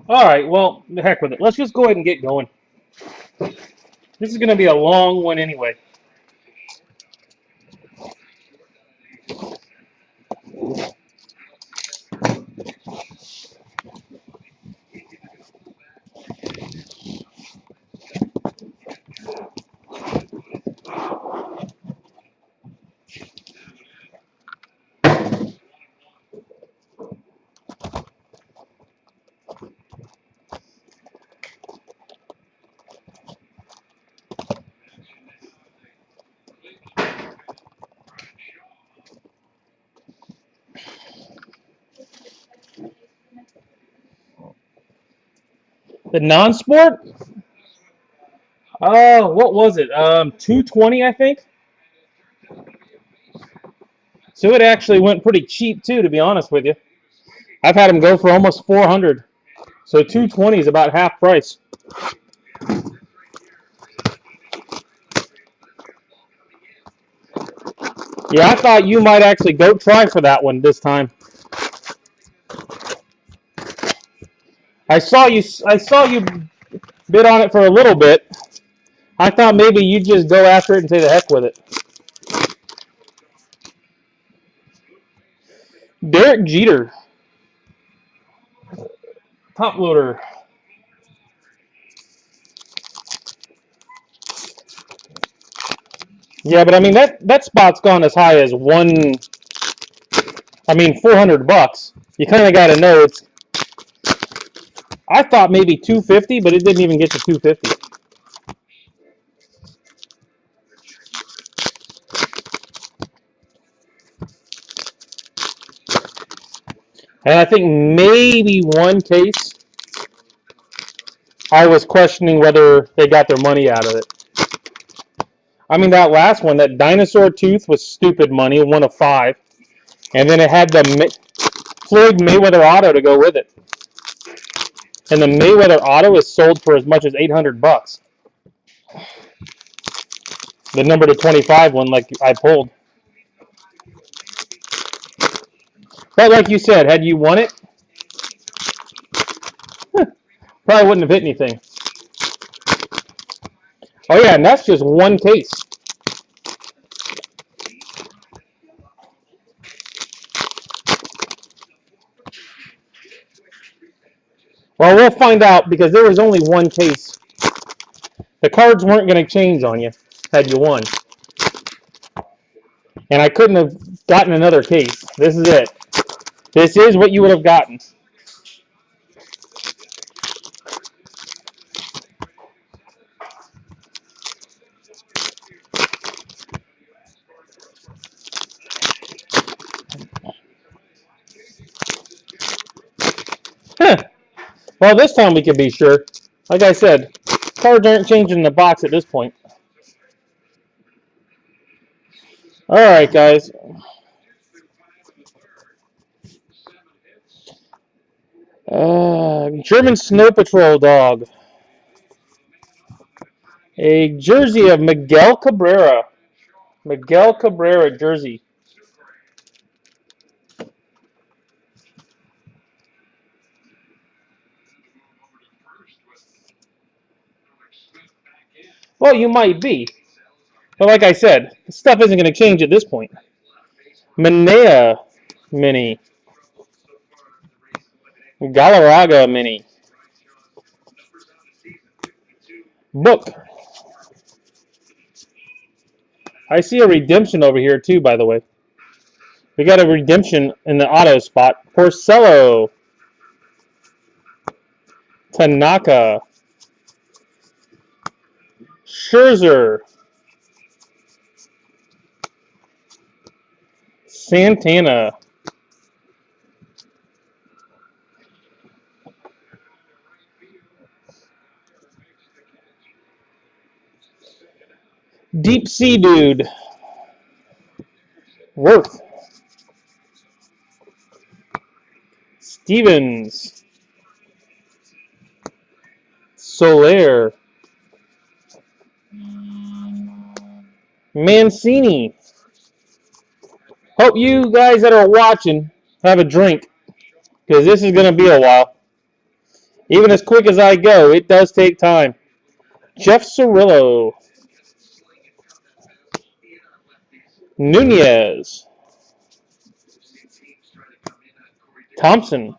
All right, well, the heck with it. Let's just go ahead and get going. This is going to be a long one anyway. The non-sport? What was it? 220, I think. So it actually went pretty cheap too, to be honest with you. I've had them go for almost 400. So 220 is about half price. Yeah, I thought you might actually go try for that one this time. I saw you bid on it for a little bit. I thought maybe you'd just go after it and say the heck with it. Derek Jeter, top loader. Yeah, but I mean that spot's gone as high as one. I mean, $400. You kind of got to know it's. I thought maybe 250, but it didn't even get to 250. And I think maybe one case I was questioning whether they got their money out of it. I mean, that last one, that dinosaur tooth was stupid money, one of five. And then it had the Floyd Mayweather auto to go with it. And the Mayweather auto is sold for as much as $800. The number to 25 one, like I pulled. But like you said, had you won it, probably wouldn't have hit anything. Oh yeah, and that's just one case. Well, we'll find out because there was only one case. The cards weren't going to change on you had you won. And I couldn't have gotten another case. This is it. This is what you would have gotten. Huh. Well, this time we can be sure. Like I said, cards aren't changing the box at this point. All right, guys. German Snow Patrol dog. A jersey of Miguel Cabrera. Miguel Cabrera jersey. Well, you might be. But like I said, stuff isn't going to change at this point. Manea mini. Galarraga mini. Book. I see a redemption over here too, by the way. We got a redemption in the auto spot. Porcello. Tanaka. Scherzer. Santana. Deep Sea Dude. Worth. Stevens. Soler. Mancini. Hope you guys that are watching have a drink because this is going to be a while. Even as quick as I go, it does take time. Jeff Cirillo. Nunez. Thompson.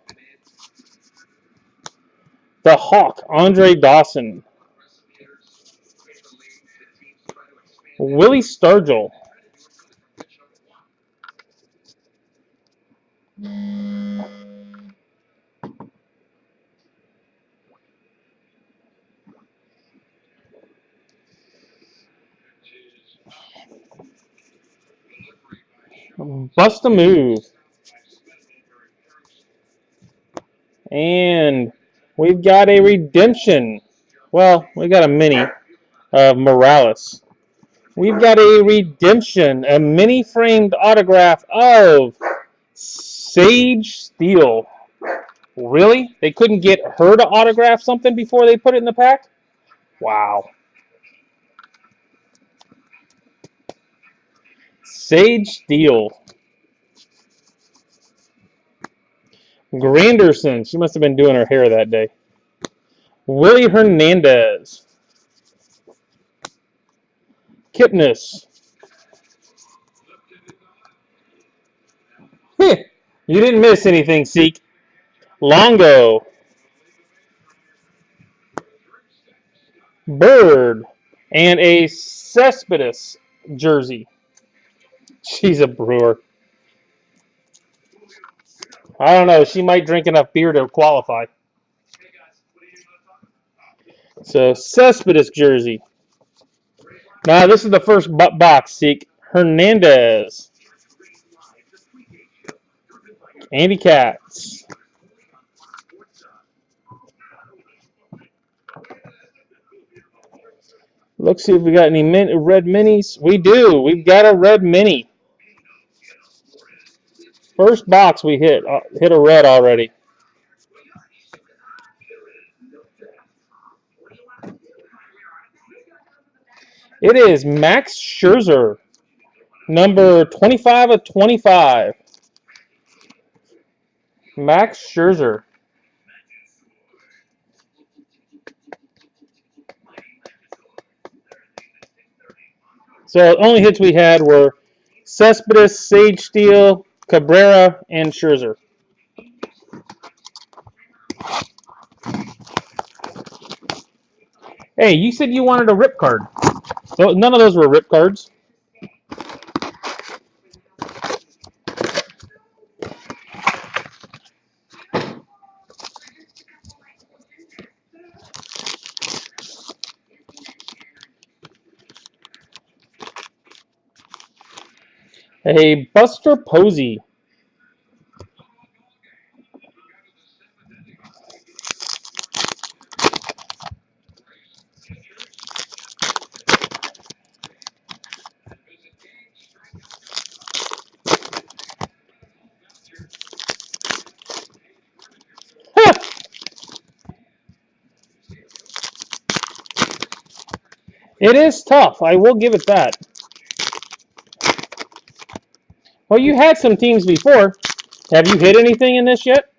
The Hawk, Andre Dawson. Willie Sturgill. Bust a move. And we've got a redemption. Well, we got a mini of Morales. We've got a redemption, a mini framed autograph of Sage Steele. Really? They couldn't get her to autograph something before they put it in the pack? Wow. Sage Steele. Granderson. She must have been doing her hair that day. Willie Hernandez. Kipnis. You didn't miss anything, Seek. Longo. Bird. And a Cespedes jersey. She's a brewer. I don't know. She might drink enough beer to qualify. So, Cespedes jersey. Now, this is the first box, Seek. Hernandez. Andy Katz. Let's see if we got any red minis. We do. We've got a red mini. First box we hit a red already. It is Max Scherzer, number 25 of 25. Max Scherzer. So the only hits we had were Cespedes, Sage Steele, Cabrera, and Scherzer. Hey, you said you wanted a rip card. So none of those were rip cards. A Buster Posey. It is tough. I will give it that. Well, you had some teams before. Have you hit anything in this yet?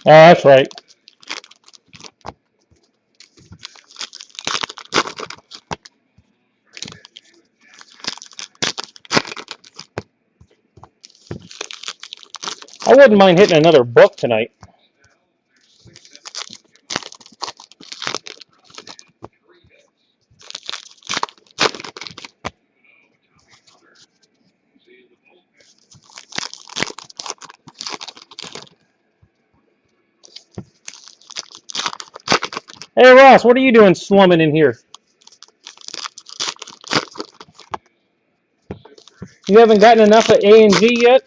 Oh, that's right. I wouldn't mind hitting another book tonight. Hey, Ross, what are you doing slumming in here? You haven't gotten enough of A and G yet?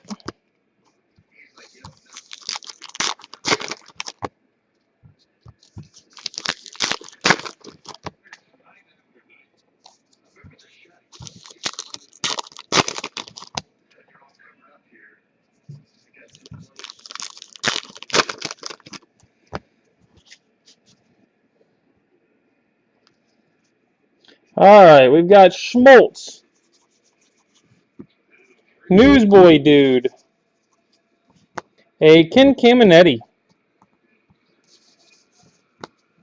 All right, we've got Schmaltz, Newsboy Dude, a Ken Caminetti,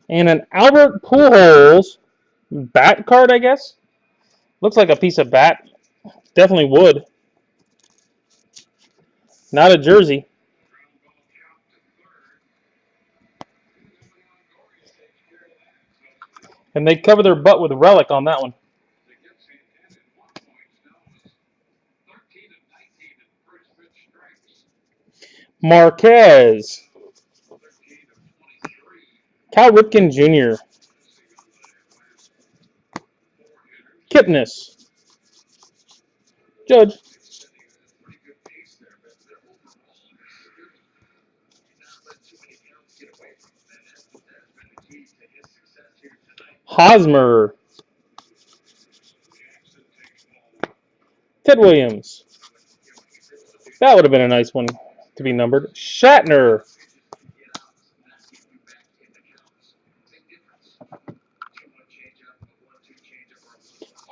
and an Albert Pujols bat card, I guess. Looks like a piece of bat. Definitely wood. Not a jersey. And they cover their butt with relic on that one. Marquez, Cal Ripken Jr., Kipnis, Judge, Hosmer, Ted Williams. That would have been a nice one to be numbered. Shatner.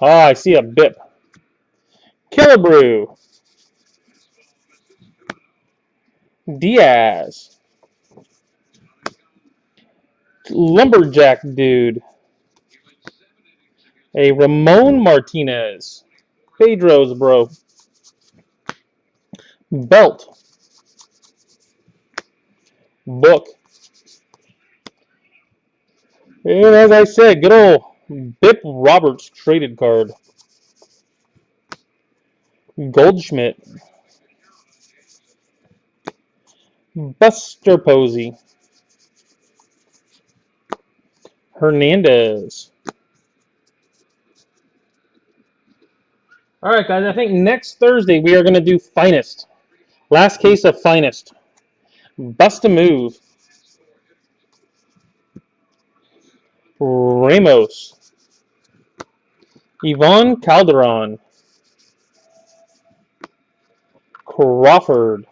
Oh, I see a BIP. Killebrew. Diaz. Lumberjack Dude. A Ramon Martinez. Pedro's bro. Belt. Book. And as I said, good old Bip Roberts traded card. Goldschmidt. Buster Posey. Hernandez. All right, guys. I think next Thursday we are going to do Finest. Last case of Finest. Bust a move. Ramos. Yvonne Calderon. Crawford.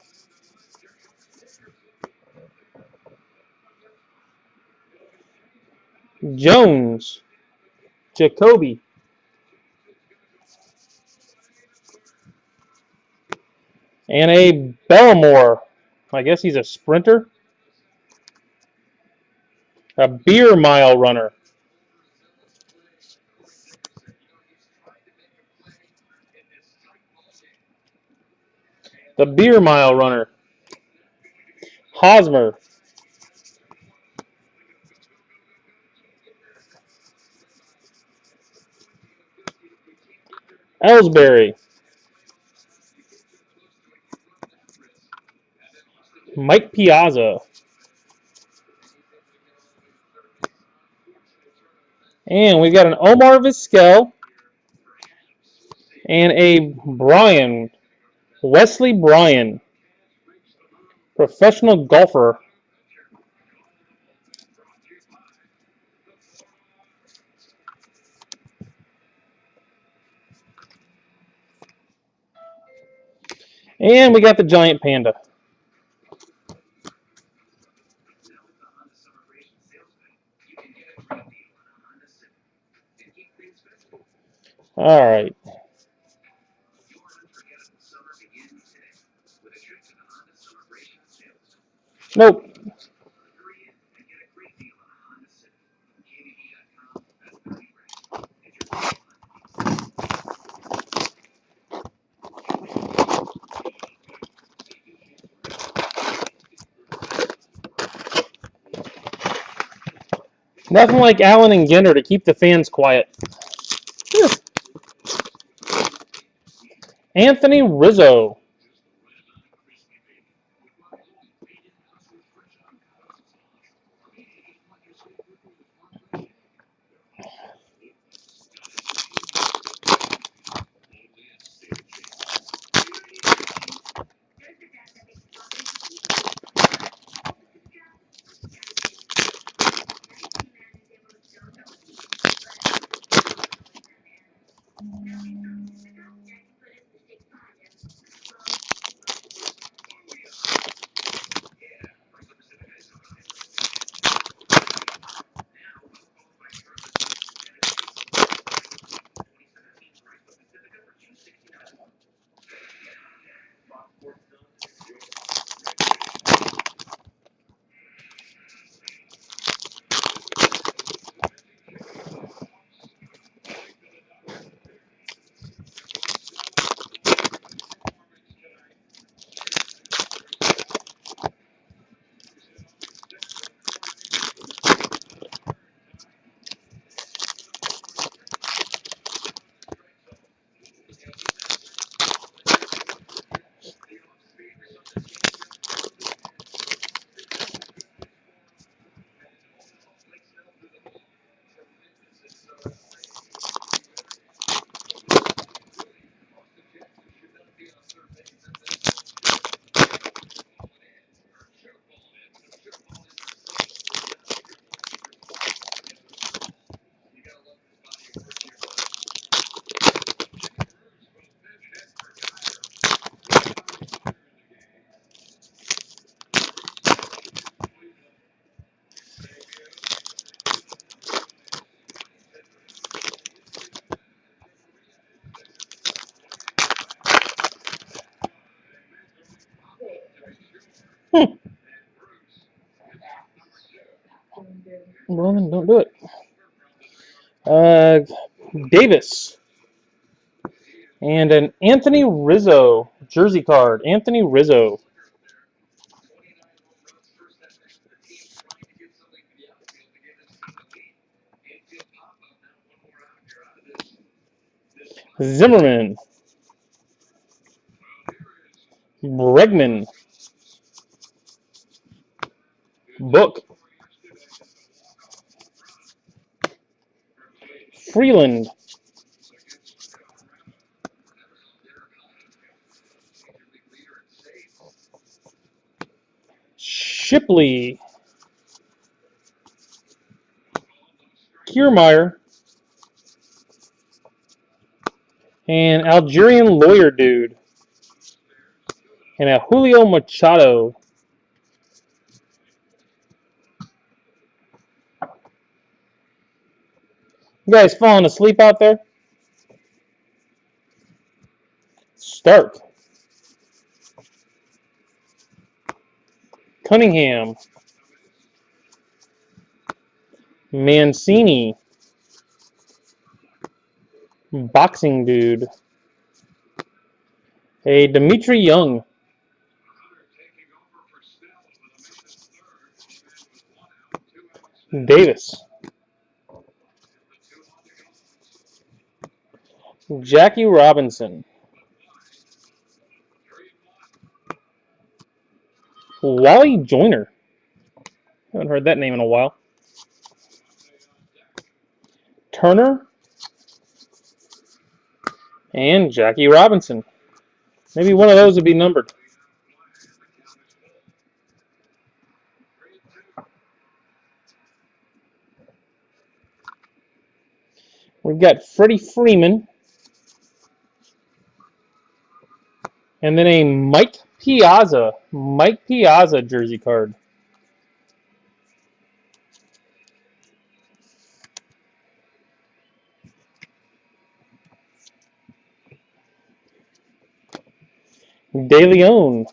Jones. Jacoby. And a Bellamore. I guess he's a sprinter. A beer mile runner. The beer mile runner. Hosmer. Ellsbury. Mike Piazza. And we got an Omar Vizquel and a Bryan. Wesley Bryan. Professional golfer. And we got the Giant Panda. All right. Nope. Nothing like Allen and Ginter to keep the fans quiet. Anthony Rizzo. Well, then don't do it. Davis. And an Anthony Rizzo jersey card. Anthony Rizzo. Zimmerman. Bregman. Book. Freeland. Shipley. Kiermaier. And Algerian lawyer dude. And a Julio Machado. You guys falling asleep out there? Stark. Cunningham. Mancini. Boxing dude. A Dimitri Young. Davis. Jackie Robinson. Wally Joyner. Haven't heard that name in a while. Turner. And Jackie Robinson. Maybe one of those would be numbered. We've got Freddie Freeman. And then a Mike Piazza. Mike Piazza jersey card. De Leon.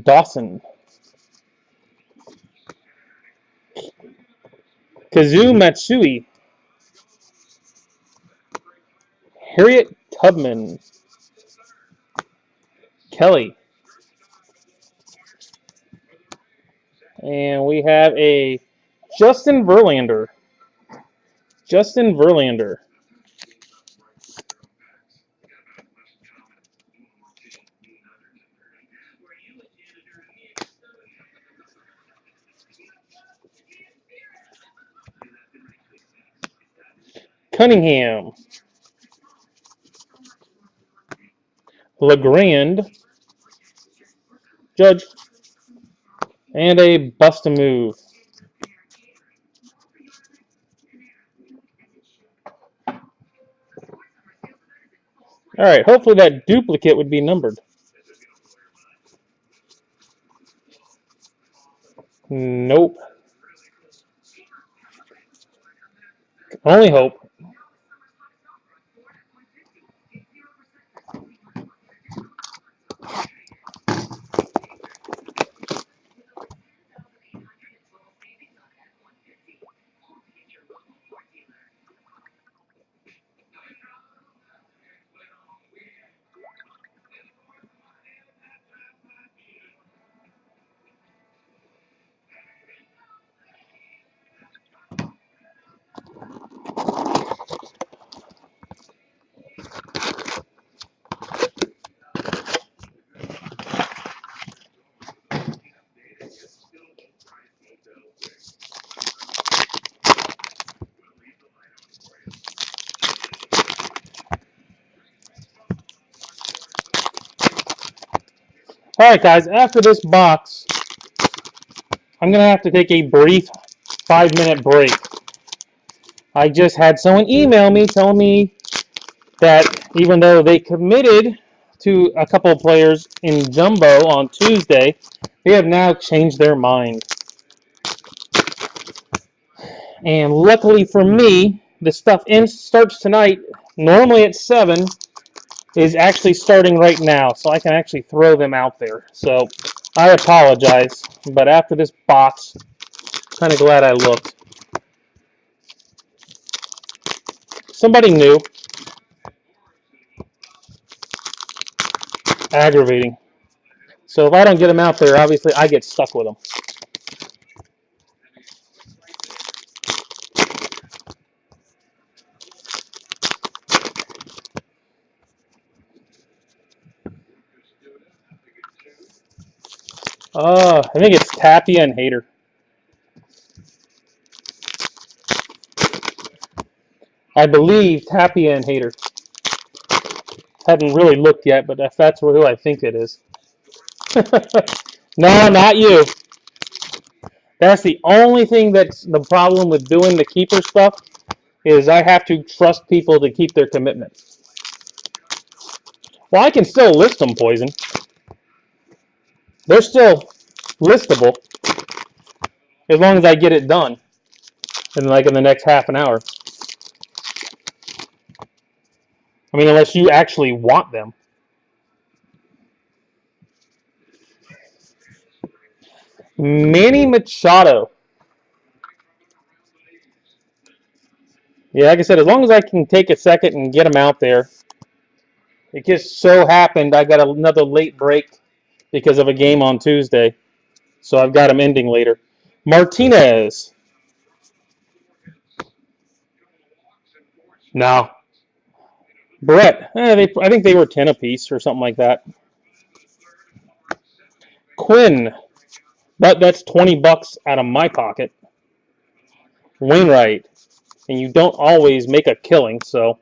Dawson. Kazu Matsui. Harriet Tubman. Kelly. And we have a Justin Verlander. Justin Verlander. Cunningham. LeGrand. Judge. And a bust a move. All right, hopefully that duplicate would be numbered. Nope. Only hope. All right, guys, after this box, I'm going to have to take a brief 5-minute break. I just had someone email me telling me that even though they committed to a couple of players in Jumbo on Tuesday, they have now changed their mind. And luckily for me, the stuff starts tonight, normally at 7, is actually starting right now, so I can actually throw them out there. So I apologize, but after this box, kind of glad I looked. Somebody new. Aggravating. So if I don't get them out there, obviously I get stuck with them. I think it's Tapia and Hater. I believe Tapia and Hater. Haven't really looked yet, but if that's who I think it is. No, not you. That's the only thing that's the problem with doing the keeper stuff is I have to trust people to keep their commitment. Well, I can still list them, Poison. They're still listable as long as I get it done in the next half an hour. I mean, unless you actually want them. Manny Machado. Yeah, like I said, as long as I can take a second and get them out there. It just so happened I got another late break because of a game on Tuesday. So I've got them ending later. Martinez. No. Brett. I think they were 10 apiece or something like that. Quinn. That's $20 out of my pocket. Wainwright. And you don't always make a killing, so.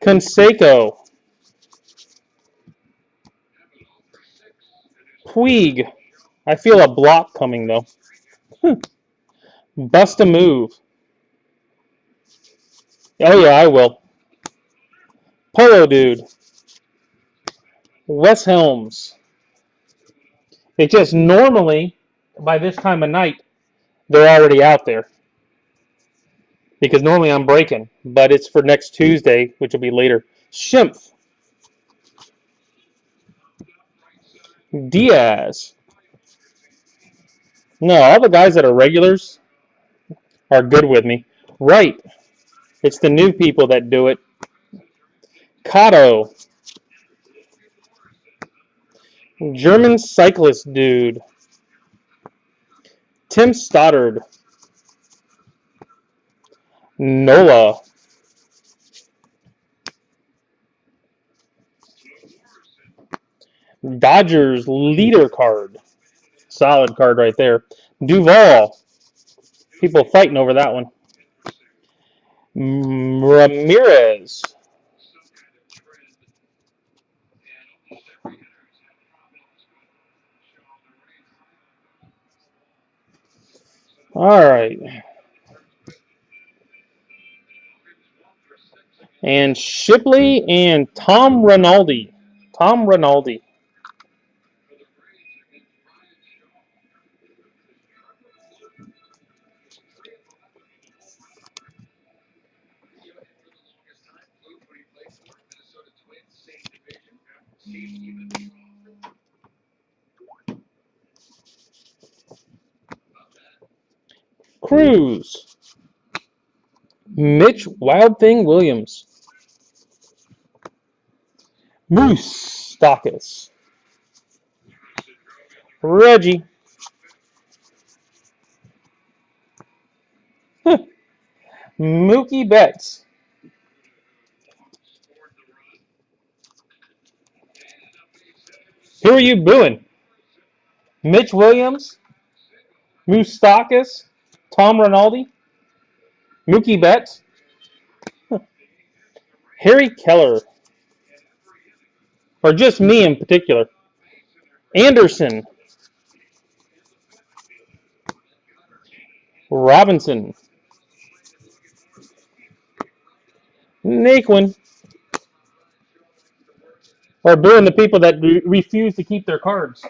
Conseco. Puig. I feel a block coming, though. Bust a move. Oh, yeah, I will. Polo Dude. Wes Helms. It just normally, by this time of night, they're already out there. Because normally I'm breaking, but it's for next Tuesday, which will be later. Schimpf. Diaz. No, all the guys that are regulars are good with me. Right. It's the new people that do it. Cotto. German cyclist dude. Tim Stoddard. Nola. Dodgers leader card. Solid card right there. Duval. People fighting over that one. Ramirez. All right. And Shipley and Tom Rinaldi. Tom Rinaldi. Cruz. Mitch Wild Thing Williams. Moose Stockus. Reggie. Mookie Betts. Who are you booing? Mitch Williams? Moose Stockus? Tom Rinaldi? Mookie Betts? Harry Keller? Or just me in particular? Anderson? Robinson? Naquin? Or booing the people that refuse to keep their cards?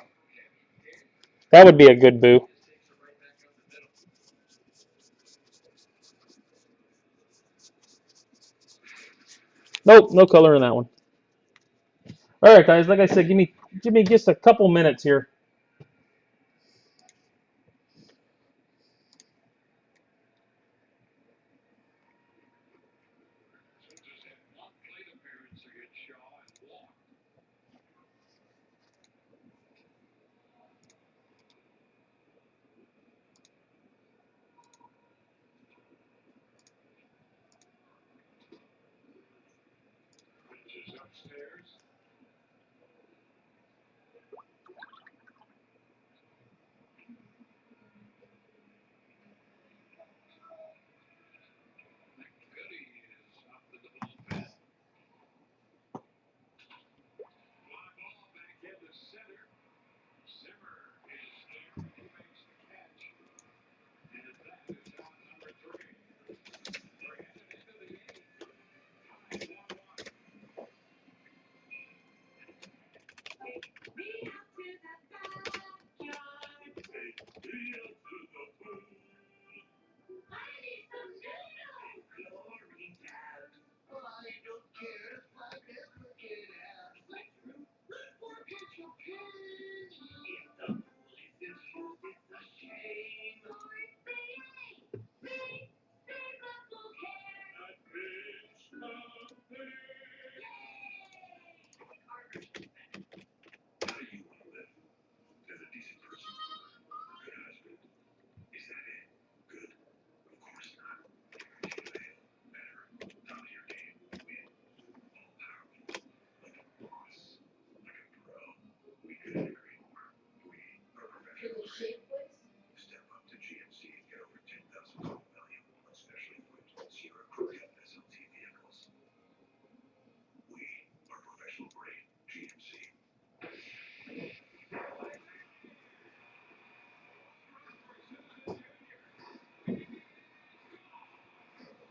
That would be a good boo. Nope, no color in that one. All right, guys. Like I said, give me just a couple minutes here.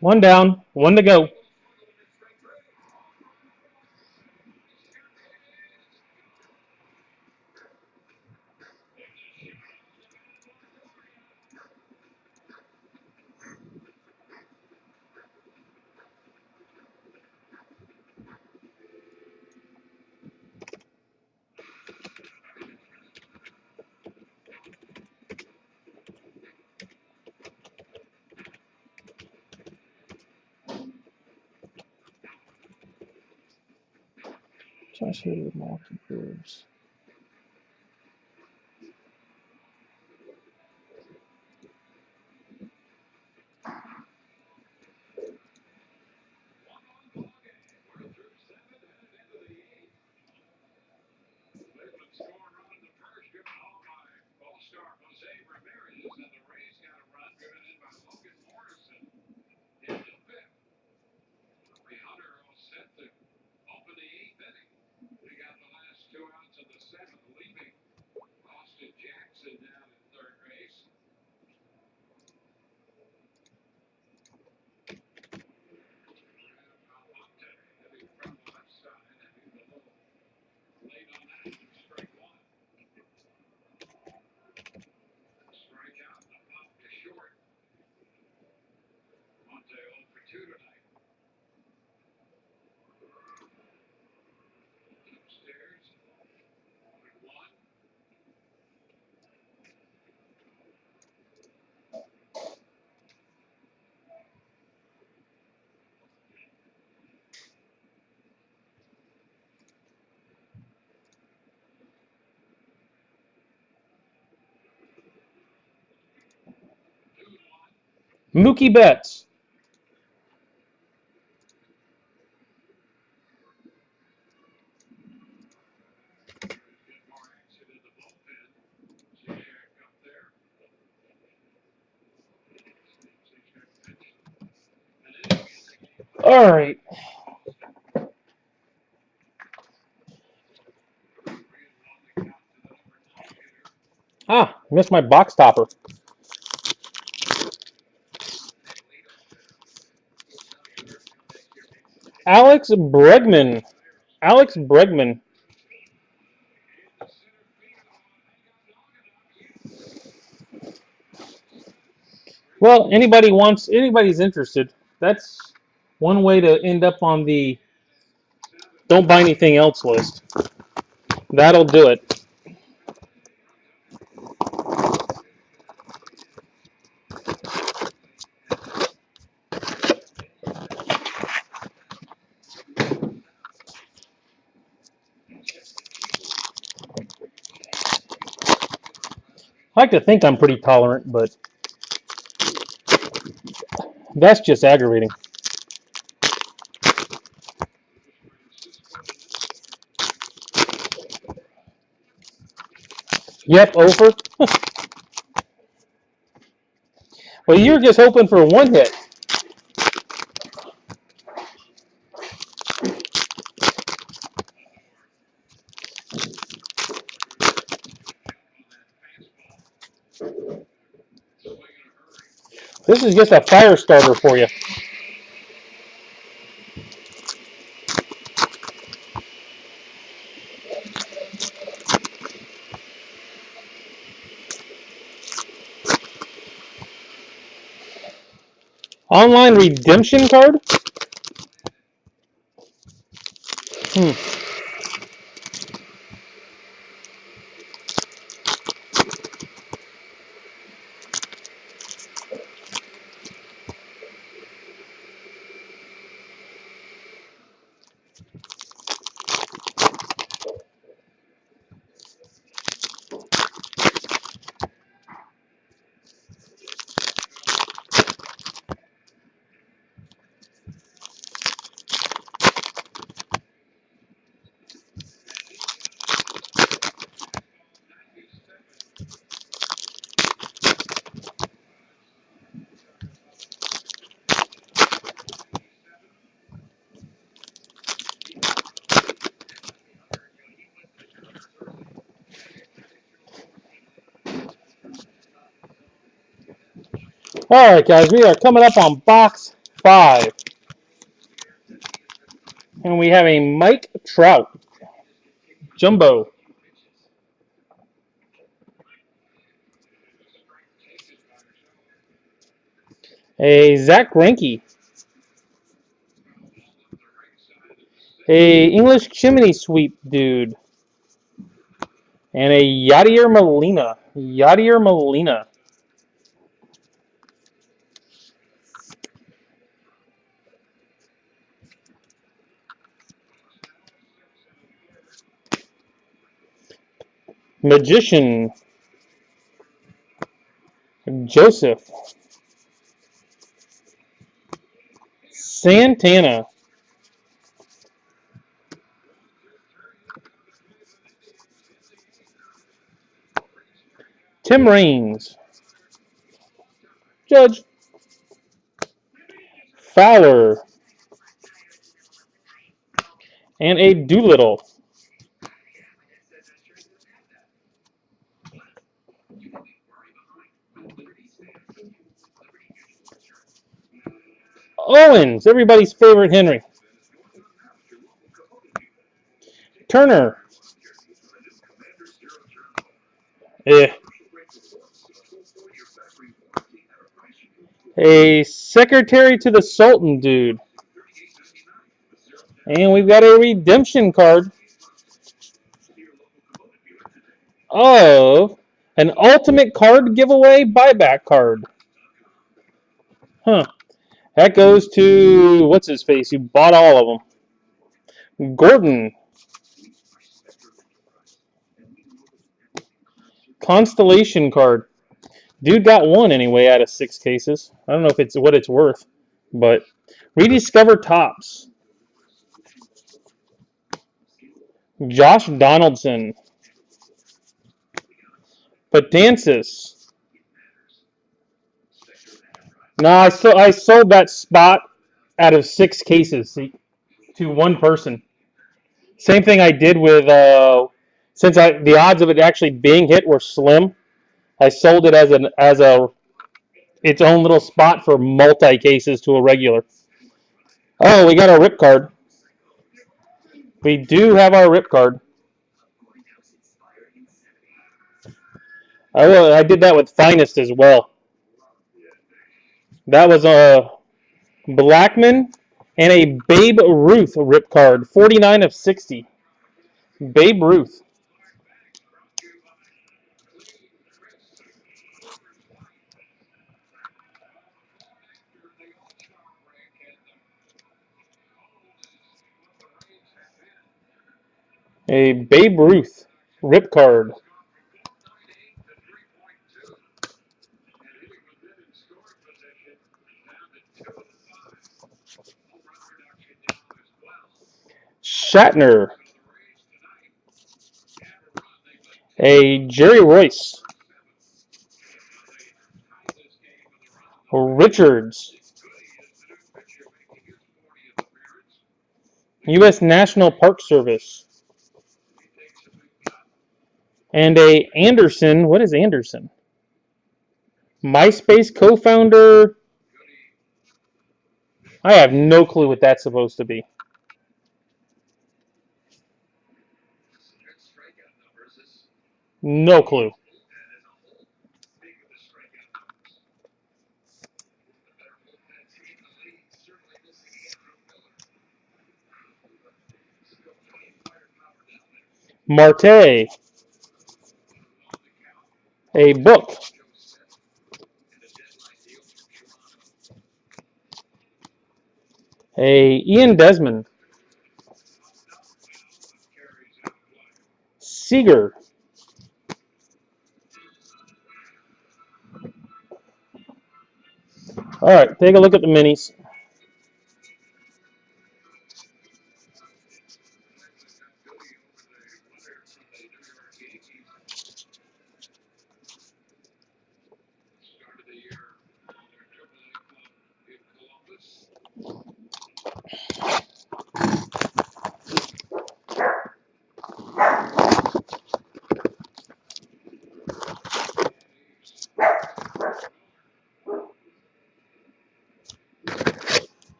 One down, one to go. Josh Hader, Malcolm Brewers. Mookie Betts. All right. Ah, missed my box topper. Alex Bregman. Alex Bregman. Well, anybody's interested. That's one way to end up on the don't buy anything else list. That'll do it. I like to think I'm pretty tolerant, but that's just aggravating. Yep, over. Well, you're just hoping for one hit. This is just a fire starter for you. Online redemption card? Hmm. All right, guys, we are coming up on box 5. And we have a Mike Trout. Jumbo. A Zach Greinke. A English chimney sweep dude. And a Yadier Molina. Yadier Molina. Magician. Joseph. Santana. Tim Raines. Judge. Fowler. And a Doolittle. Owens, everybody's favorite Henry. Turner. Eh. A secretary to the Sultan dude. And we've got a redemption card of an ultimate card giveaway buyback card. Huh. That goes to, what's his face, who bought all of them. Gordon. Constellation card. Dude got one anyway out of 6 cases. I don't know if it's what it's worth, but rediscover tops. Josh Donaldson. Betances. No, I sold that spot out of 6 cases to one person. Same thing I did with since the odds of it actually being hit were slim. I sold it as a its own little spot for multi cases to a regular. Oh, we got our rip card. We do have our rip card. I did that with Finest as well. That was a Blackman and a Babe Ruth rip card, 49 of 60. Babe Ruth. A Babe Ruth rip card. Shatner. A Jerry Royce. Richards. U.S. National Park Service. And a Anderson. What is Anderson? MySpace co-founder. I have no clue what that's supposed to be. No clue. Marte. A book. A Ian Desmond. Seager. All right, take a look at the minis.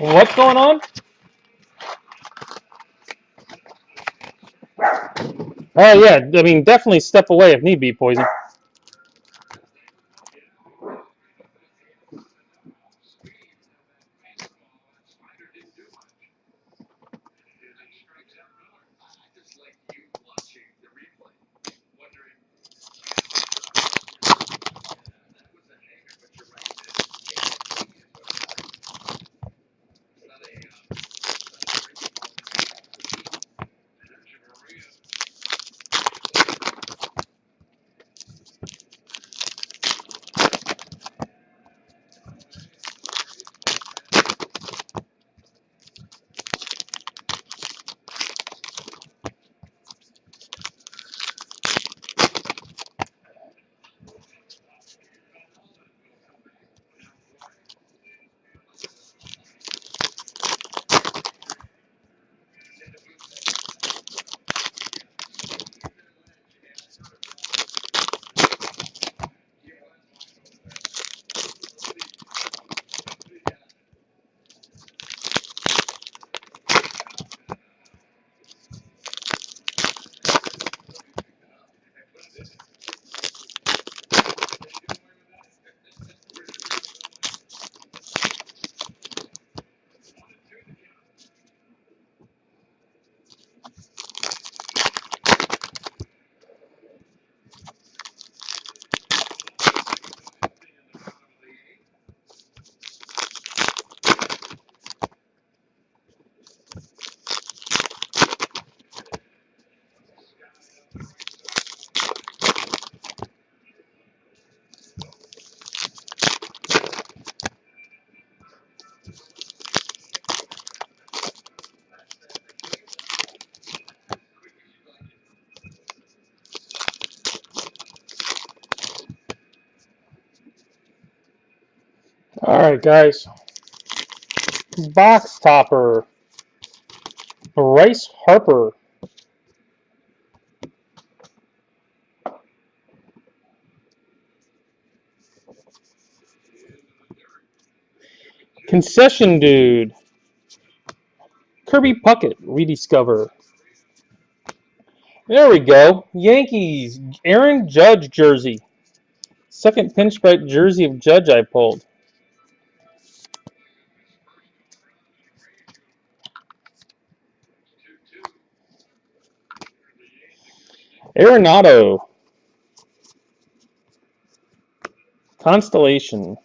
What's going on? Oh yeah, I mean definitely step away if need be, Poison. All right, guys. Box topper. Bryce Harper. Concession Dude. Kirby Puckett. Rediscover. There we go. Yankees. Aaron Judge jersey. Second pinstripe jersey of Judge I pulled. Arenado. Constellation.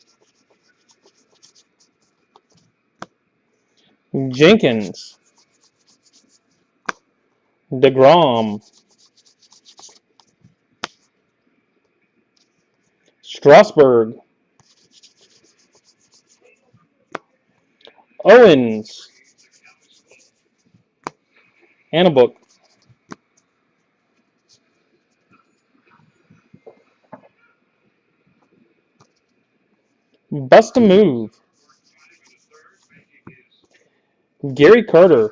Jenkins. DeGrom. Strasburg. Owens. And a book. Bust a move. Gary Carter.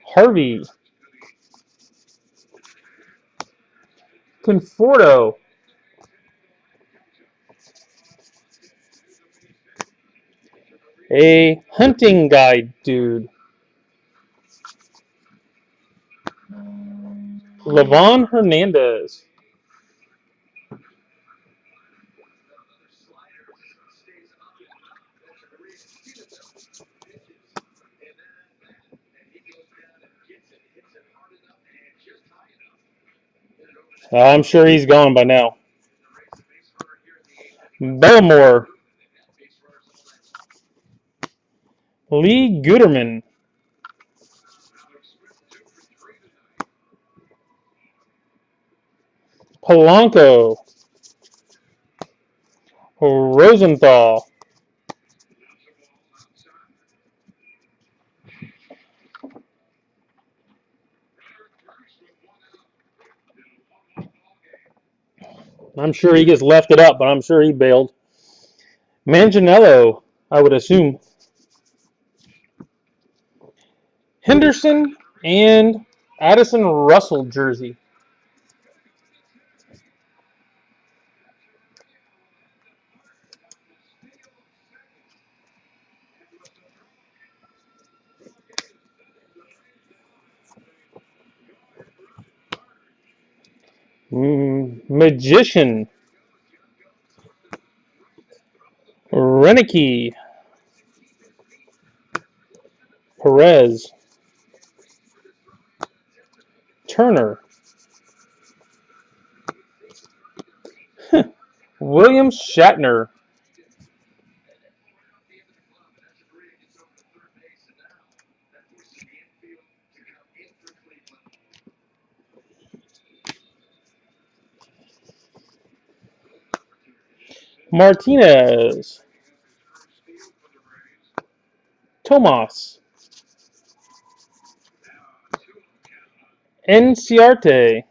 Harvey. Conforto. A hunting guide dude. Levon Hernandez. I'm sure he's gone by now. Belmore. Lee Guterman. Polanco. Rosenthal. I'm sure he gets left it up, but I'm sure he bailed. Manganiello, I would assume. Henderson and Addison Russell jersey. Magician. Renicky. Perez. Turner. William Shatner. Martinez. Tomas. Enciarte.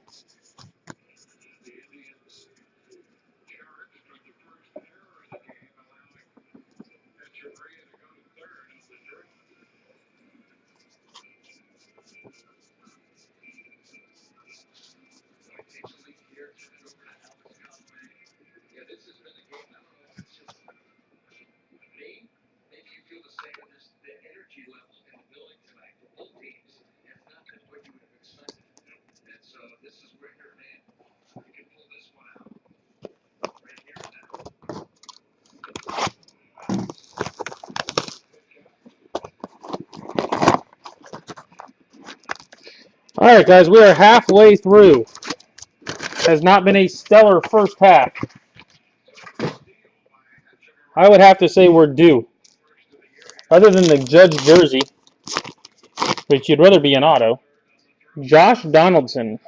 All right, guys, we are halfway through. Has not been a stellar first half. I would have to say we're due. Other than the Judge jersey, which you'd rather be an auto, Josh Donaldson.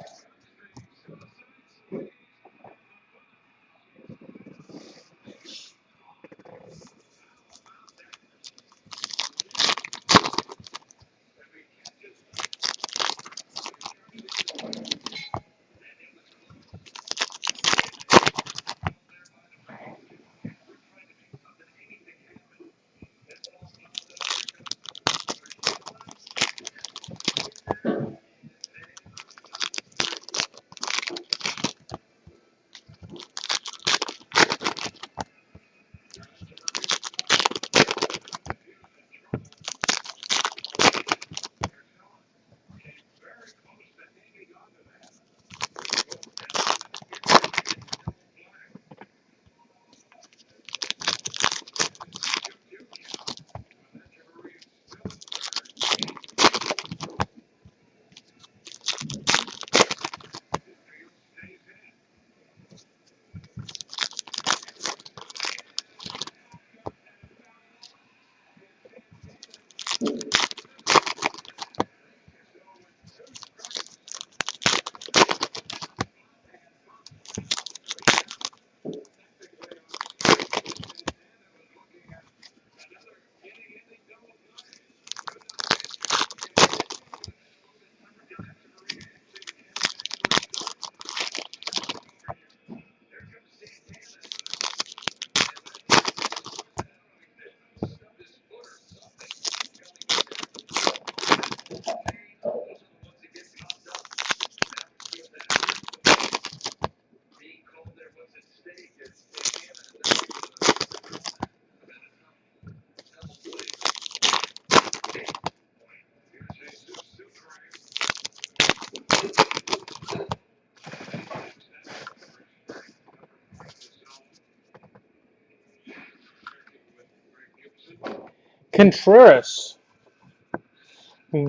Contreras.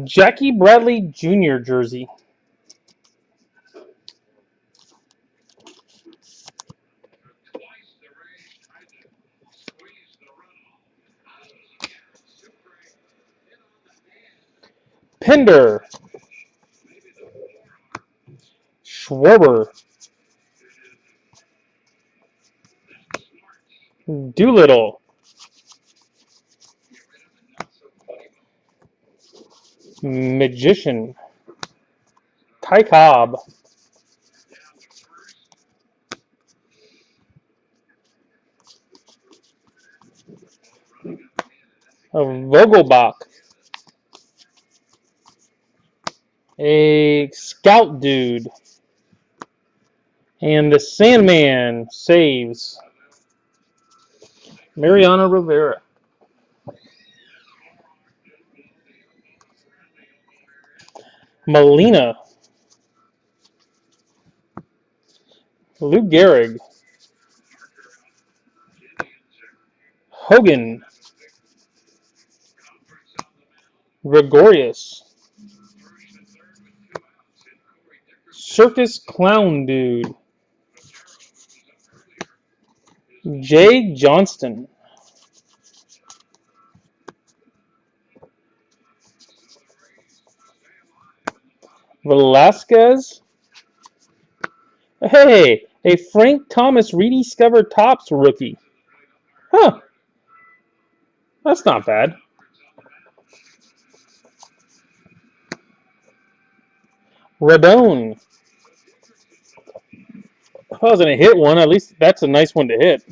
Jackie Bradley Jr. jersey. Pinder. Schwarber. Doolittle. Magician. Ty Cobb. Vogelbach. A Scout Dude. And the Sandman saves. Mariano Rivera. Molina. Lou Gehrig. Hogan. Gregorius. Circus Clown Dude. Jay Johnston. Velasquez. Hey, a Frank Thomas rediscovered Topps rookie. Huh. That's not bad. Radone. If I was going to hit one, at least that's a nice one to hit.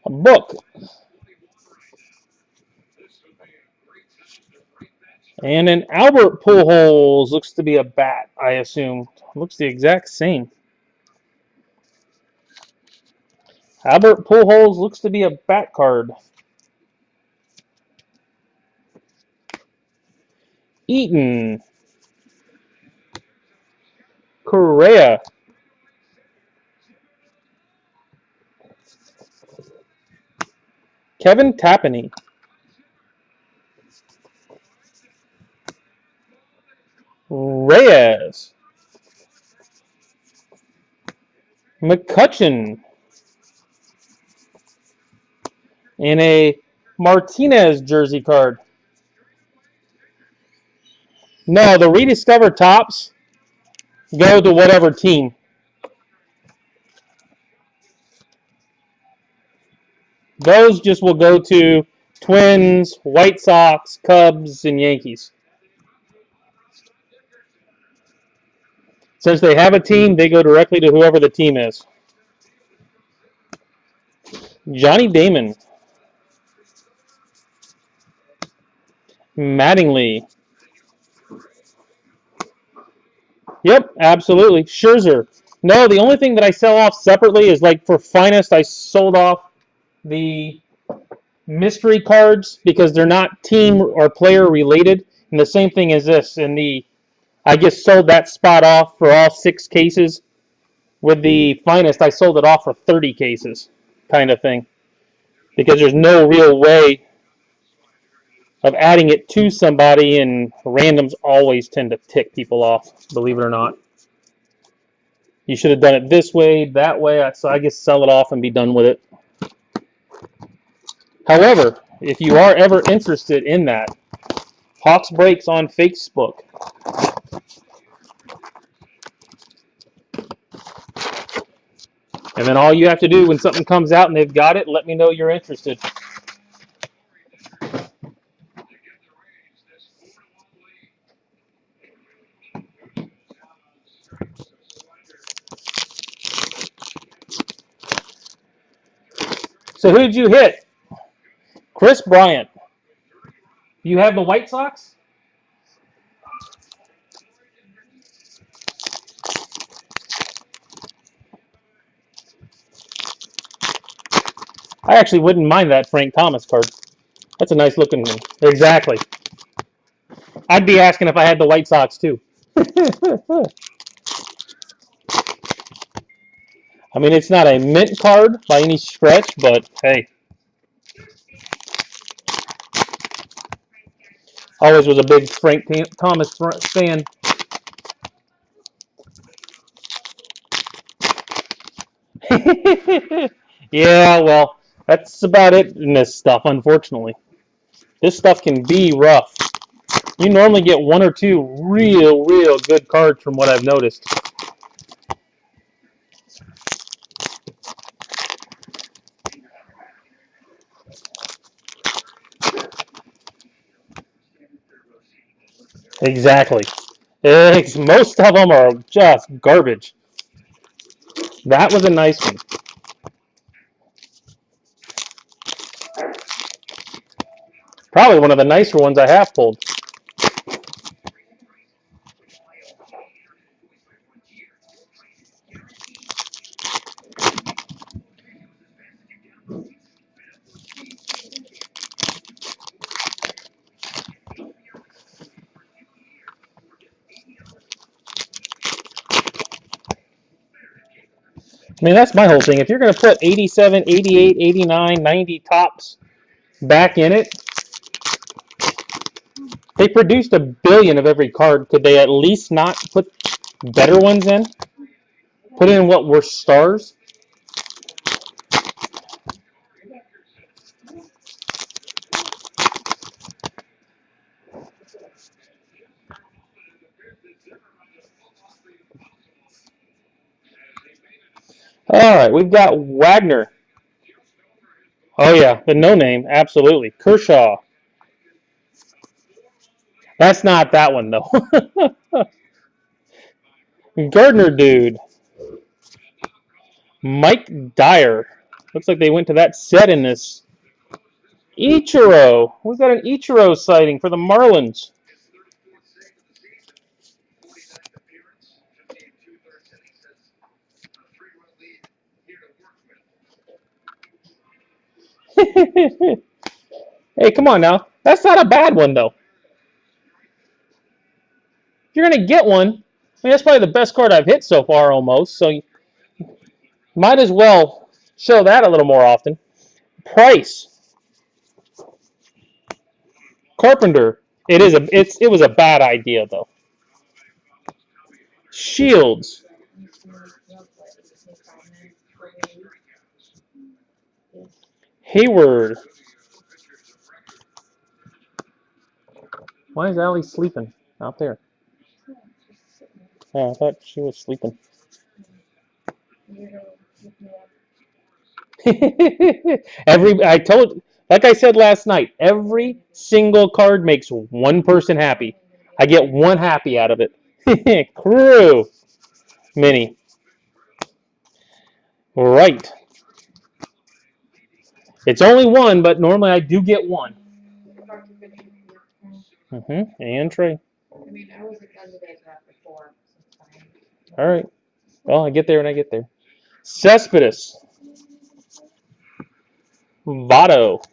A book. And an Albert Pujols looks to be a bat, I assume. Looks the exact same. Albert Pujols looks to be a bat card. Eaton. Correa. Kevin Tapani. Reyes. McCutchen. And a Martinez jersey card. No, the rediscovered Topps go to whatever team. Those just will go to Twins, White Sox, Cubs, and Yankees. Since they have a team, they go directly to whoever the team is. Johnny Damon. Mattingly. Yep, absolutely. Scherzer. No, the only thing that I sell off separately is like for Finest, I sold off the mystery cards because they're not team or player related. And the same thing as this. I just sold that spot off for all 6 cases. With the Finest, I sold it off for 30 cases, kind of thing. Because there's no real way of adding it to somebody, and randoms always tend to tick people off, believe it or not. You should have done it this way, that way, so I just sell it off and be done with it. However, if you are ever interested in that, Hawks Breaks on Facebook. And then all you have to do when something comes out and they've got it, let me know you're interested. So who did you hit? Chris Bryant. You have the White Sox? I actually wouldn't mind that Frank Thomas card. That's a nice looking one. Exactly. I'd be asking if I had the White Sox too. I mean, it's not a mint card by any stretch, but hey, always was a big Frank Thomas fan. Yeah, well, that's about it in this stuff, unfortunately. This stuff can be rough. You normally get one or two real good cards from what I've noticed. Exactly. Most of them are just garbage. That was a nice one. Probably one of the nicer ones I have pulled. I mean, that's my whole thing. If you're going to put 87, 88, 89, 90 tops back in it, they produced a billion of every card. Could they at least not put better ones in? Put in what were stars? All right, we've got Wagner. Oh, yeah, the no name. Absolutely. Kershaw. That's not that one, though. Gardner Dude. Mike Dyer. Looks like they went to that set in this. Ichiro. We've got an Ichiro sighting for the Marlins. Hey, come on now. That's not a bad one, though. If you're going to get one, I mean, that's probably the best card I've hit so far almost, so you might as well show that a little more often. Price. Carpenter. It was a bad idea, though. Shields. Hayward. Why is Allie sleeping out there? Oh, I thought she was sleeping. Like I said last night, every single card makes one person happy. I get one happy out of it. Crew mini. Right. It's only one, but normally I do get one. And Trey. All right. Well, I get there when I get there. Cespedes. Votto.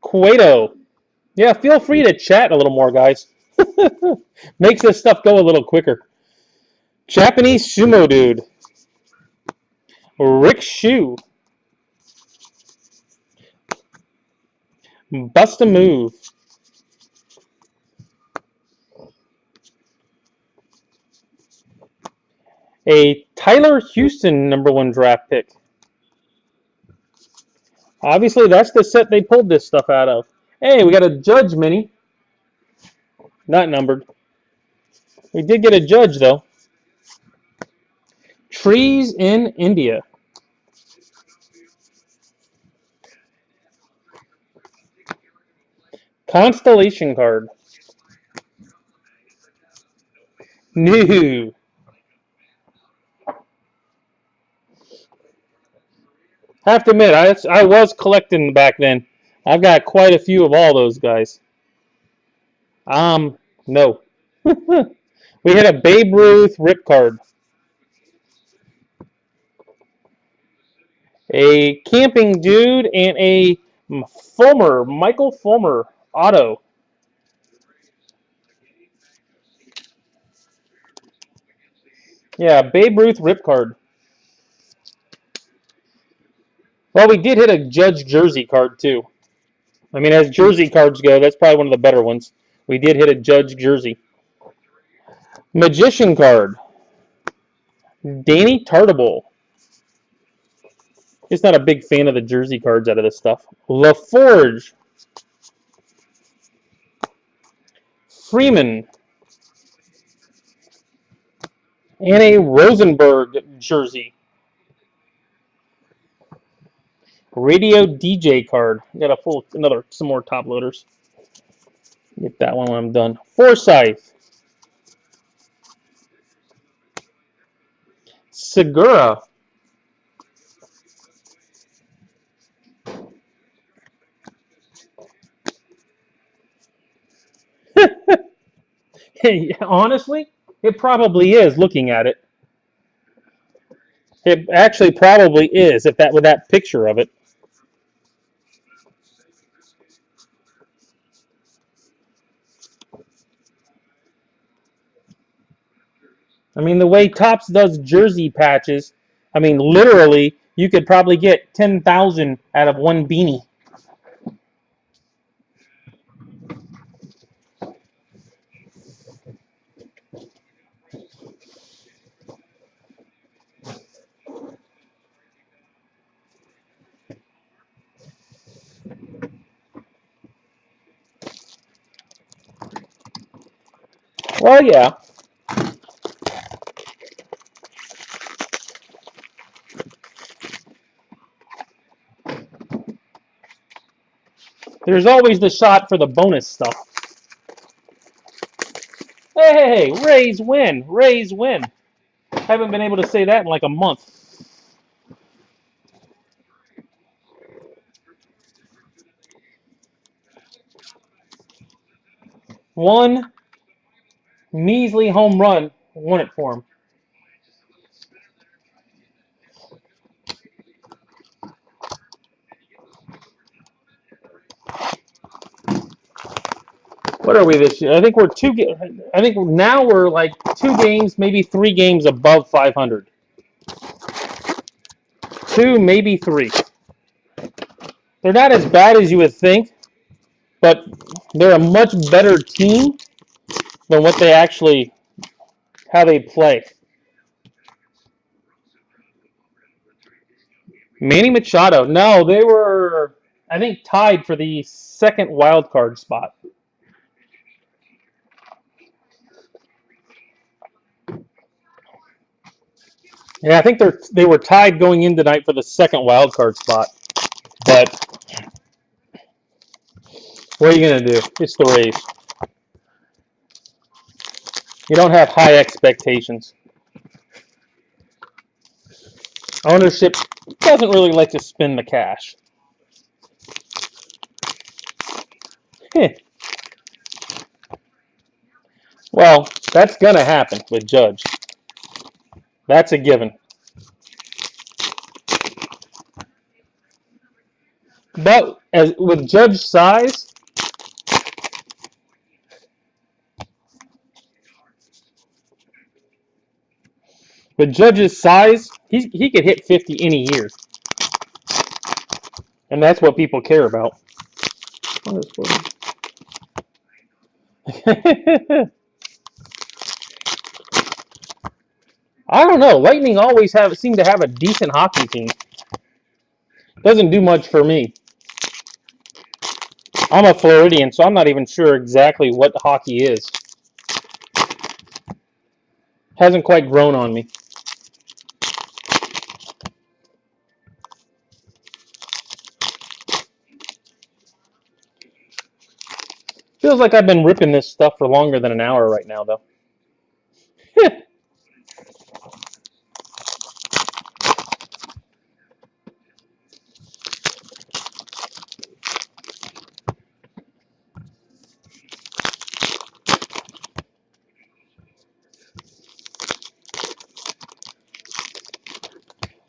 Cueto. Yeah, feel free to chat a little more, guys. Makes this stuff go a little quicker. Japanese sumo dude. Rick Shoe. Bust a move. A Tyler Houston #1 draft pick. Obviously, that's the set they pulled this stuff out of. Hey, we got a Judge mini. Not numbered. We did get a Judge, though. Trees in India. Constellation card. New. Have to admit, I was collecting back then. I've got quite a few of all those guys. No. We had a Babe Ruth rip card. A Camping Dude and a Michael Fulmer auto. Yeah, Babe Ruth rip card. Well, we did hit a Judge jersey card too. I mean, as jersey cards go, that's probably one of the better ones. We did hit a Judge jersey. Magician card. Danny Tartable. Just not a big fan of the jersey cards out of this stuff. LaForge. Freeman. And a Rosenberg jersey. Radio DJ card. Got a full some more top loaders. Get that one when I'm done. Forsyth. Segura. Hey, honestly, it probably is looking at it. It actually probably is if that with that picture of it. I mean, the way Topps does jersey patches, I mean, literally, you could probably get 10,000 out of one beanie. Well, yeah. There's always the shot for the bonus stuff. Hey, Rays win. Rays win. Haven't been able to say that in like a month. One measly home run won it for him. What are we this year? I think we're two. I think now we're like 2 games, maybe 3 games above 500. 2, maybe 3. They're not as bad as you would think, but they're a much better team than what they actually how they play. Manny Machado. No, they were I think tied for the second wild card spot. Yeah, I think they were tied going in tonight for the second wild card spot. But what are you gonna do? It's the Rays. You don't have high expectations. Ownership doesn't really like to spend the cash. Well, that's gonna happen with Judge. That's a given. But as with Judge size, he could hit 50 any year, and that's what people care about. I don't know. Lightning always seem to have a decent hockey team. Doesn't do much for me. I'm a Floridian, so I'm not even sure exactly what hockey is. Hasn't quite grown on me. Feels like I've been ripping this stuff for longer than an hour right now, though.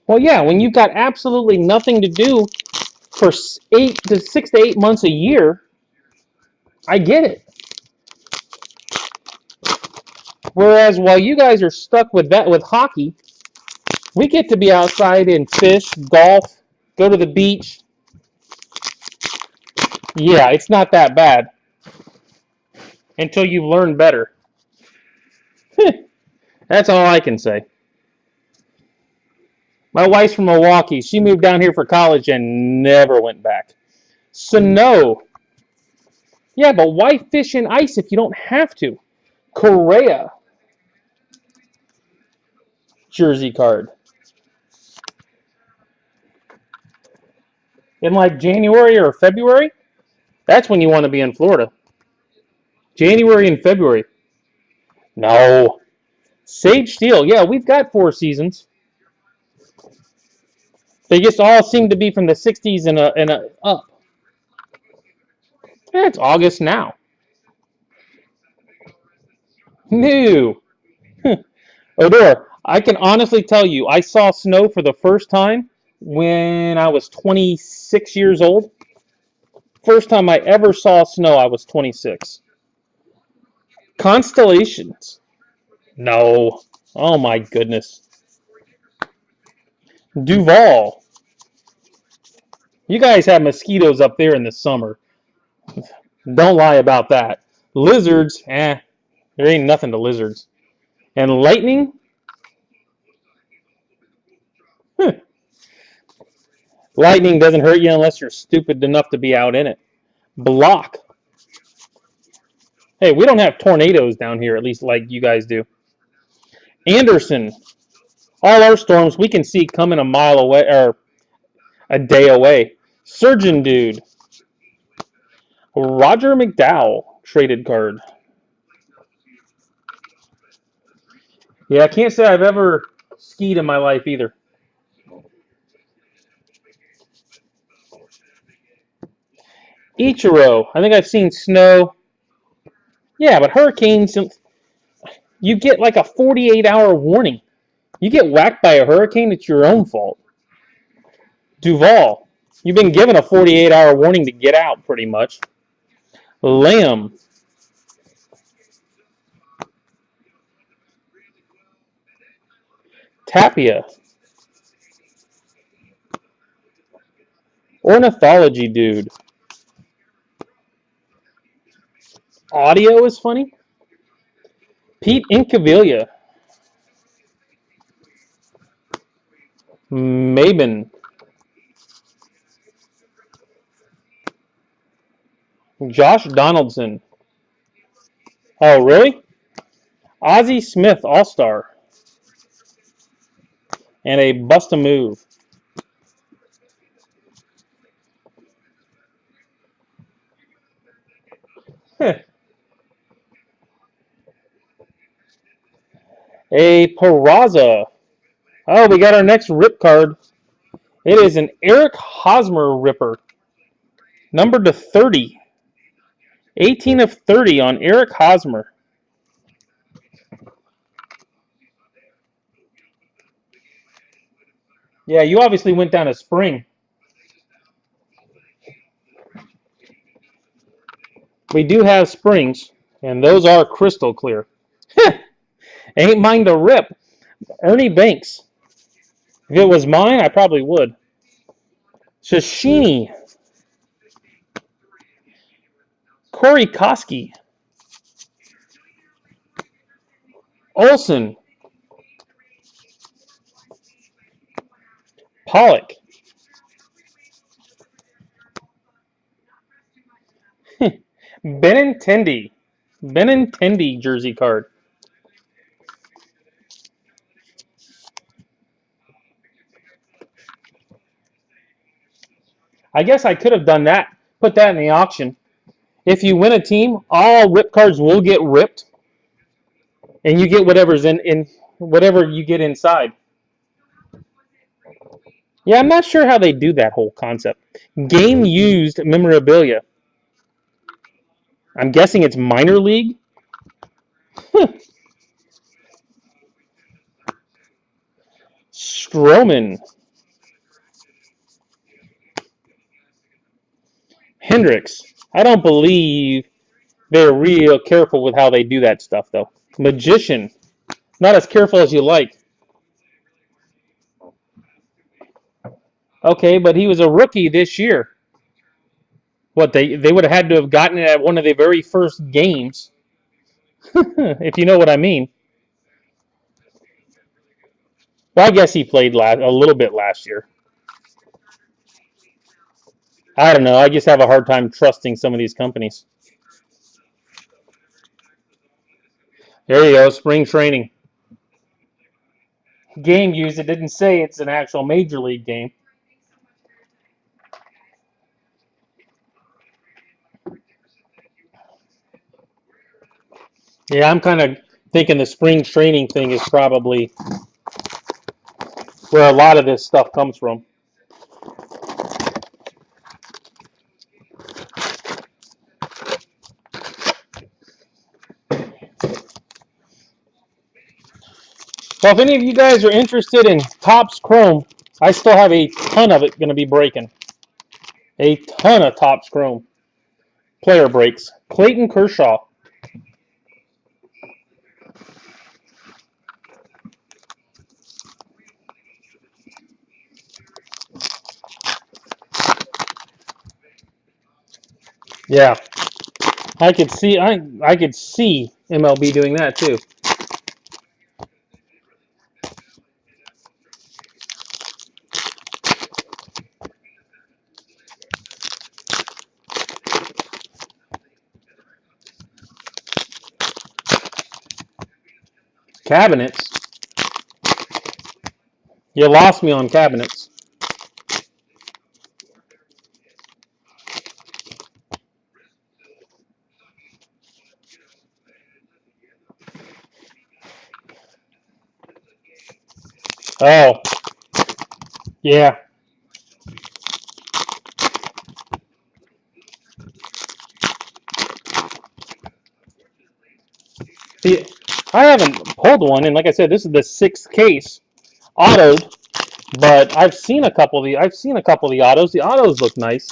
Well, yeah, when you've got absolutely nothing to do for 6 to 8 months a year, I get it. Whereas while you guys are stuck with that with hockey, we get to be outside and fish, golf, go to the beach. Yeah, it's not that bad until you learn better. That's all I can say. My wife's from Milwaukee. She moved down here for college and never went back. So no. Yeah, but why fish in ice if you don't have to? Correa jersey card. In like January or February, that's when you want to be in Florida. January and February. No. Sage Steel. Yeah, we've got 4 seasons. They just all seem to be from the 60s and up. Yeah, it's August now. No. Odor, I can honestly tell you, I saw snow for the first time when I was 26 years old. First time I ever saw snow, I was 26. Constellations. No. Oh my goodness. Duval. You guys have mosquitoes up there in the summer. Don't lie about that. Lizards, there ain't nothing to lizards. And lightning? Lightning doesn't hurt you unless you're stupid enough to be out in it. Block. Hey, we don't have tornadoes down here, at least like you guys do. Anderson. All our storms we can see coming a mile away or a day away. Surgeon Dude. Roger McDowell traded card. Yeah, I can't say I've ever skied in my life either. Ichiro. I think I've seen snow. Yeah, but hurricanes, you get like a 48-hour warning. You get whacked by a hurricane, it's your own fault. Duval. You've been given a 48-hour warning to get out, pretty much. Lamb. Tapia. Ornithology Dude. Audio is funny. Pete Incaviglia. Maben. Josh Donaldson. Oh, really? Ozzie Smith, All-Star. And a bust a move. A Peraza. Oh, we got our next rip card. It is an Eric Hosmer ripper. Numbered to 30. 18 of 30 on Eric Hosmer. Yeah, you obviously went down a spring. We do have springs, and those are crystal clear. Ain't mine to rip. Ernie Banks. If it was mine, I probably would. Shashini. Corey Koski. Olson. Pollock. Benintendi. Benintendi jersey card. I guess I could have done that. Put that in the auction. If you win a team, all rip cards will get ripped, and you get whatever's in whatever you get inside. Yeah, I'm not sure how they do that whole concept. Game used memorabilia. I'm guessing it's minor league. Stroman. Hendricks. I don't believe They're real careful with how they do that stuff, though. Magician, not as careful as you like. Okay, but he was a rookie this year. What they would have had to have gotten it at one of the very first games, if you know what I mean. Well, I guess he played a little bit last year. I don't know. I just have a hard time trusting some of these companies. There you go, spring training. Game used. It didn't say it's an actual major league game. Yeah, I'm kind of thinking the spring training thing is probably where a lot of this stuff comes from. Well, if any of you guys are interested in Topps Chrome, I still have a ton of it going to be breaking. A ton of Topps Chrome player breaks. Clayton Kershaw. Yeah, I could see MLB doing that too. Cabinets. You lost me on cabinets. Oh, yeah. See, I haven't pulled one, and like I said, this is the sixth case autoed. But I've seen a couple of the autos. The autos look nice.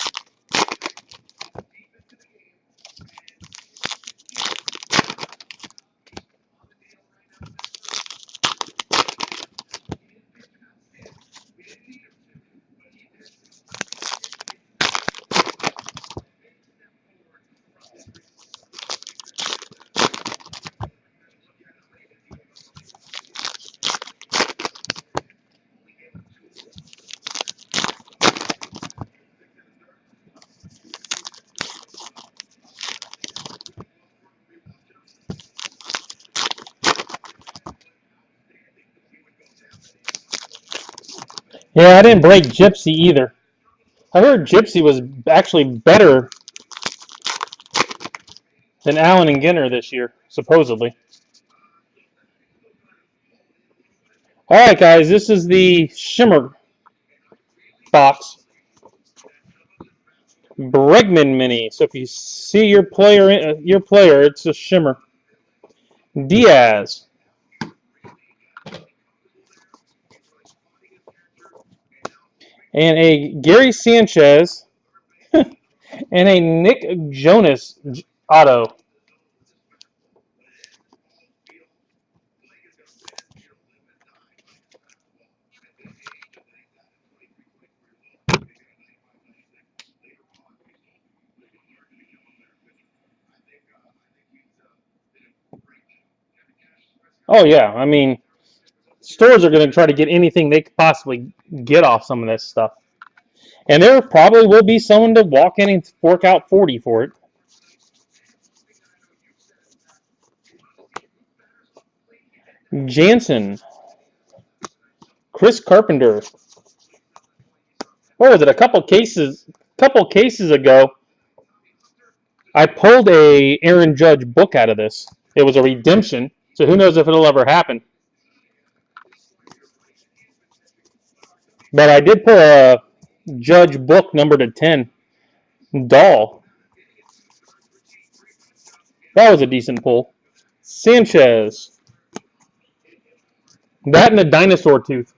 Yeah, I didn't break Gypsy either. I heard Gypsy was actually better than Allen and Ginter this year, supposedly. All right, guys, this is the Shimmer box. Bregman mini. So if you see your player, it's a Shimmer. Diaz. And a Gary Sanchez. And a Nick Jonas auto. Oh, yeah. I mean, stores are going to try to get anything they could possibly get off some of this stuff. And there probably will be someone to walk in and fork out 40 for it. Jansen. Chris Carpenter. What was it? A couple cases ago, I pulled a Aaron Judge book out of this. It was a redemption, so who knows if it'll ever happen. But I did pull a Judge book numbered to 10. Doll. That was a decent pull. Sanchez. That and a dinosaur tooth.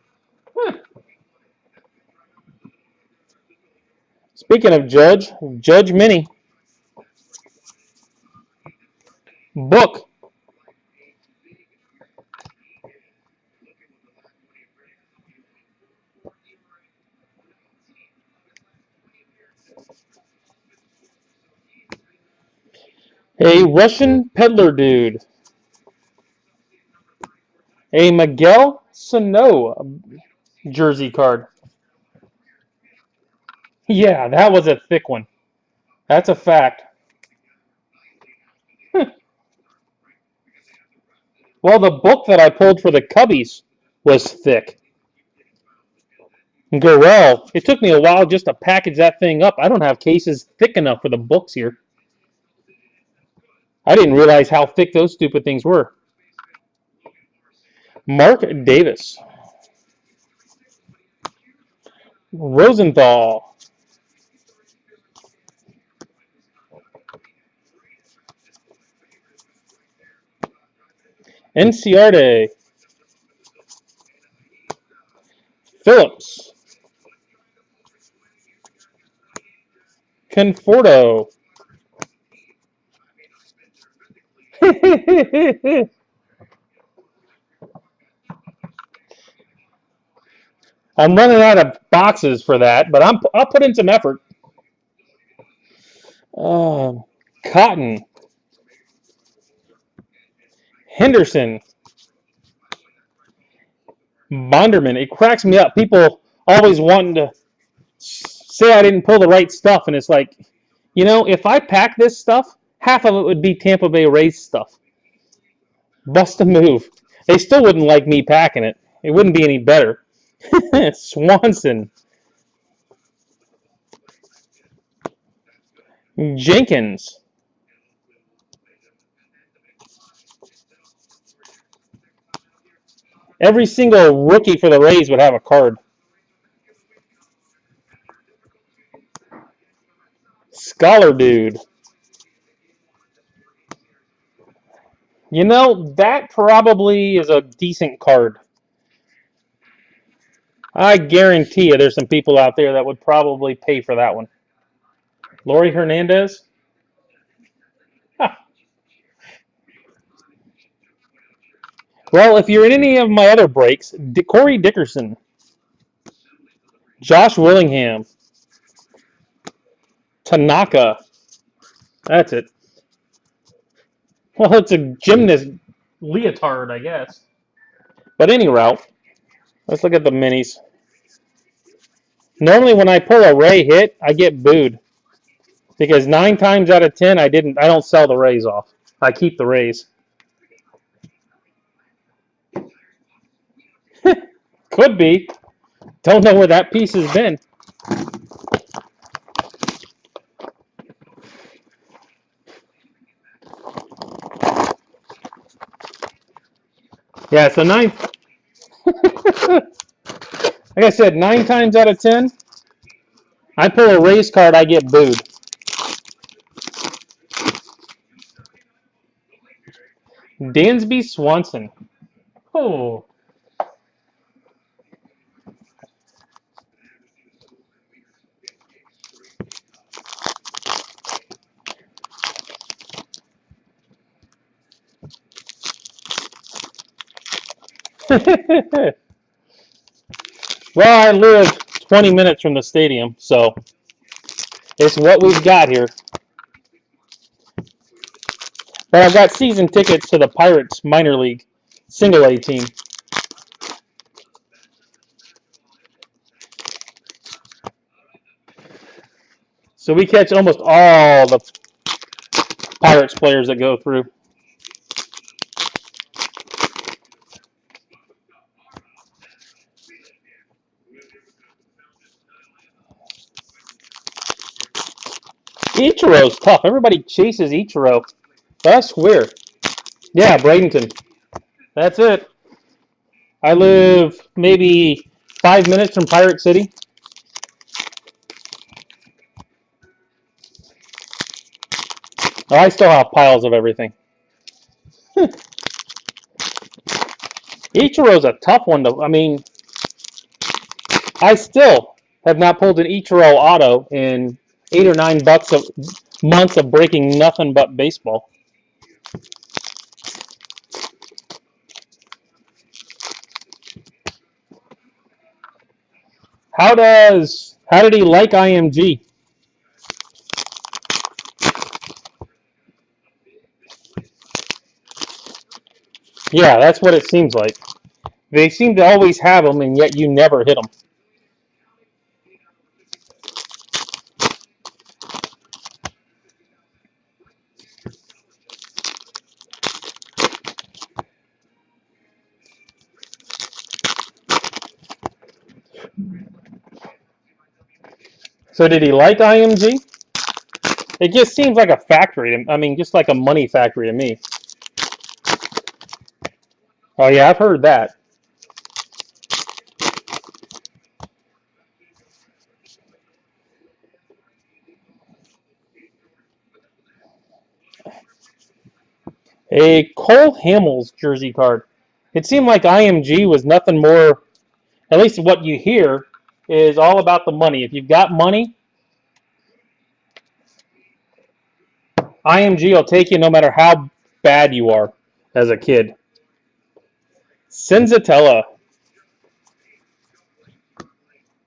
Huh. Speaking of Judge Mini. Book. A Russian peddler dude. A Miguel Sano jersey card. Yeah, that was a thick one. That's a fact. Well, the book that I pulled for the Cubbies was thick. Gorell. It took me a while just to package that thing up. I don't have cases thick enough for the books here. I didn't realize how thick those stupid things were. Mark Davis. Rosenthal. Enciarte. Phillips. Conforto. I'm running out of boxes for that, but I'll put in some effort. Cotton. Henderson. Bonderman. It cracks me up. People always wanting to say I didn't pull the right stuff, and it's like, if I pack this stuff, half of it would be Tampa Bay Rays stuff. Bust a move. They still wouldn't like me packing it. It wouldn't be any better. Swanson. Jenkins. Every single rookie for the Rays would have a card. Scholar dude. That probably is a decent card. I guarantee you there's some people out there that would probably pay for that one. Lori Hernandez? Huh. Well, if you're in any of my other breaks, Corey Dickerson, Josh Willingham, Tanaka. That's it. Well, it's a gymnast leotard, I guess. But any route, let's look at the minis. Normally, when I pull a Ray hit, I get booed because 9 times out of 10, I don't sell the Rays off. I keep the Rays. Could be. Don't know where that piece has been. Yeah, so 9. Like I said, 9 times out of 10, I pull a Rays card, I get booed. Dansby Swanson. Oh. Well, I live 20 minutes from the stadium, so it's what we've got here. But I've got season tickets to the Pirates minor league single A team. So we catch almost all the Pirates players that go through. Ichiro's tough. Everybody chases Ichiro. That's weird. Yeah, Bradenton. That's it. I live maybe 5 minutes from Pirate City. Oh, I still have piles of everything. Ichiro's a tough one to. I still have not pulled an Ichiro auto in $8 or $9 months of breaking nothing but baseball. How did he like IMG? Yeah, that's what it seems like. They seem to always have them, and yet you never hit them. So did he like IMG? It just seems like a factory. I mean, just like a money factory to me. Oh yeah, I've heard that. A Cole Hamels jersey card. It seemed like IMG was nothing more, at least what you hear, is all about the money. If you've got money, IMG will take you no matter how bad you are as a kid. Senzatella,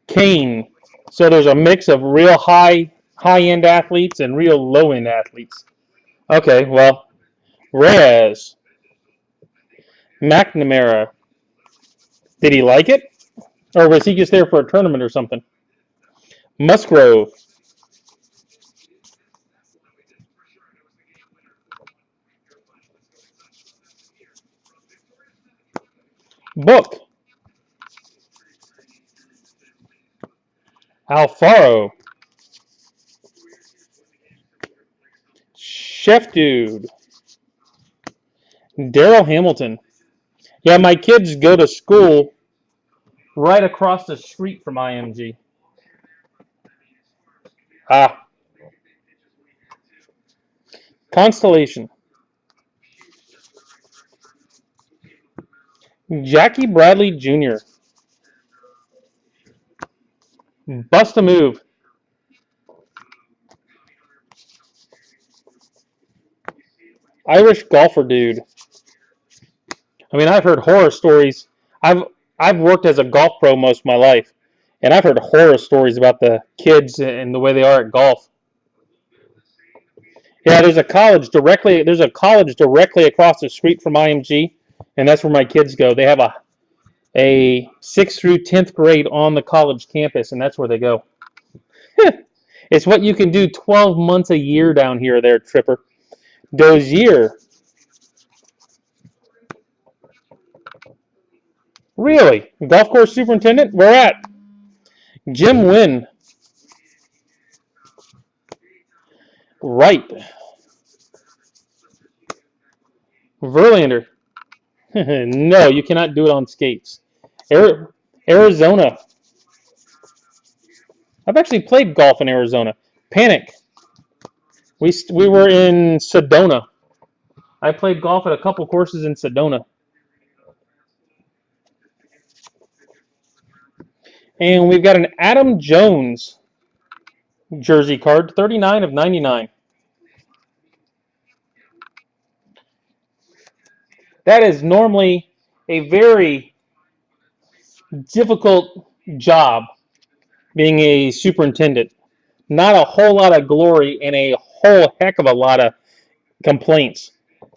Kane. So there's a mix of real high end athletes and real low end athletes. Okay, well, Reyes, McNamara. Did he like it? Or was he just there for a tournament or something? Musgrove, Book, Alfaro, Chef Dude, Daryl Hamilton. Yeah, my kids go to school right across the street from IMG. Ah, Constellation, Jackie Bradley Jr., Bust a Move, Irish Golfer Dude. I mean, I've heard horror stories. I've I've worked as a golf pro most of my life, and I've heard horror stories about the kids and the way they are at golf. Yeah, there's a college directly across the street from IMG, and that's where my kids go. They have a 6th through 10th grade on the college campus, and that's where they go. It's what you can do 12 months a year down here there, Tripper. Dozier. Really? Golf course superintendent? Where at? Jim Wynn. Right. Verlander. No, you cannot do it on skates. Arizona. I've actually played golf in Arizona. Panic. We were in Sedona. I played golf at a couple courses in Sedona. And we've got an Adam Jones jersey card, 39 of 99. That is normally a very difficult job being a superintendent. Not a whole lot of glory and a whole heck of a lot of complaints.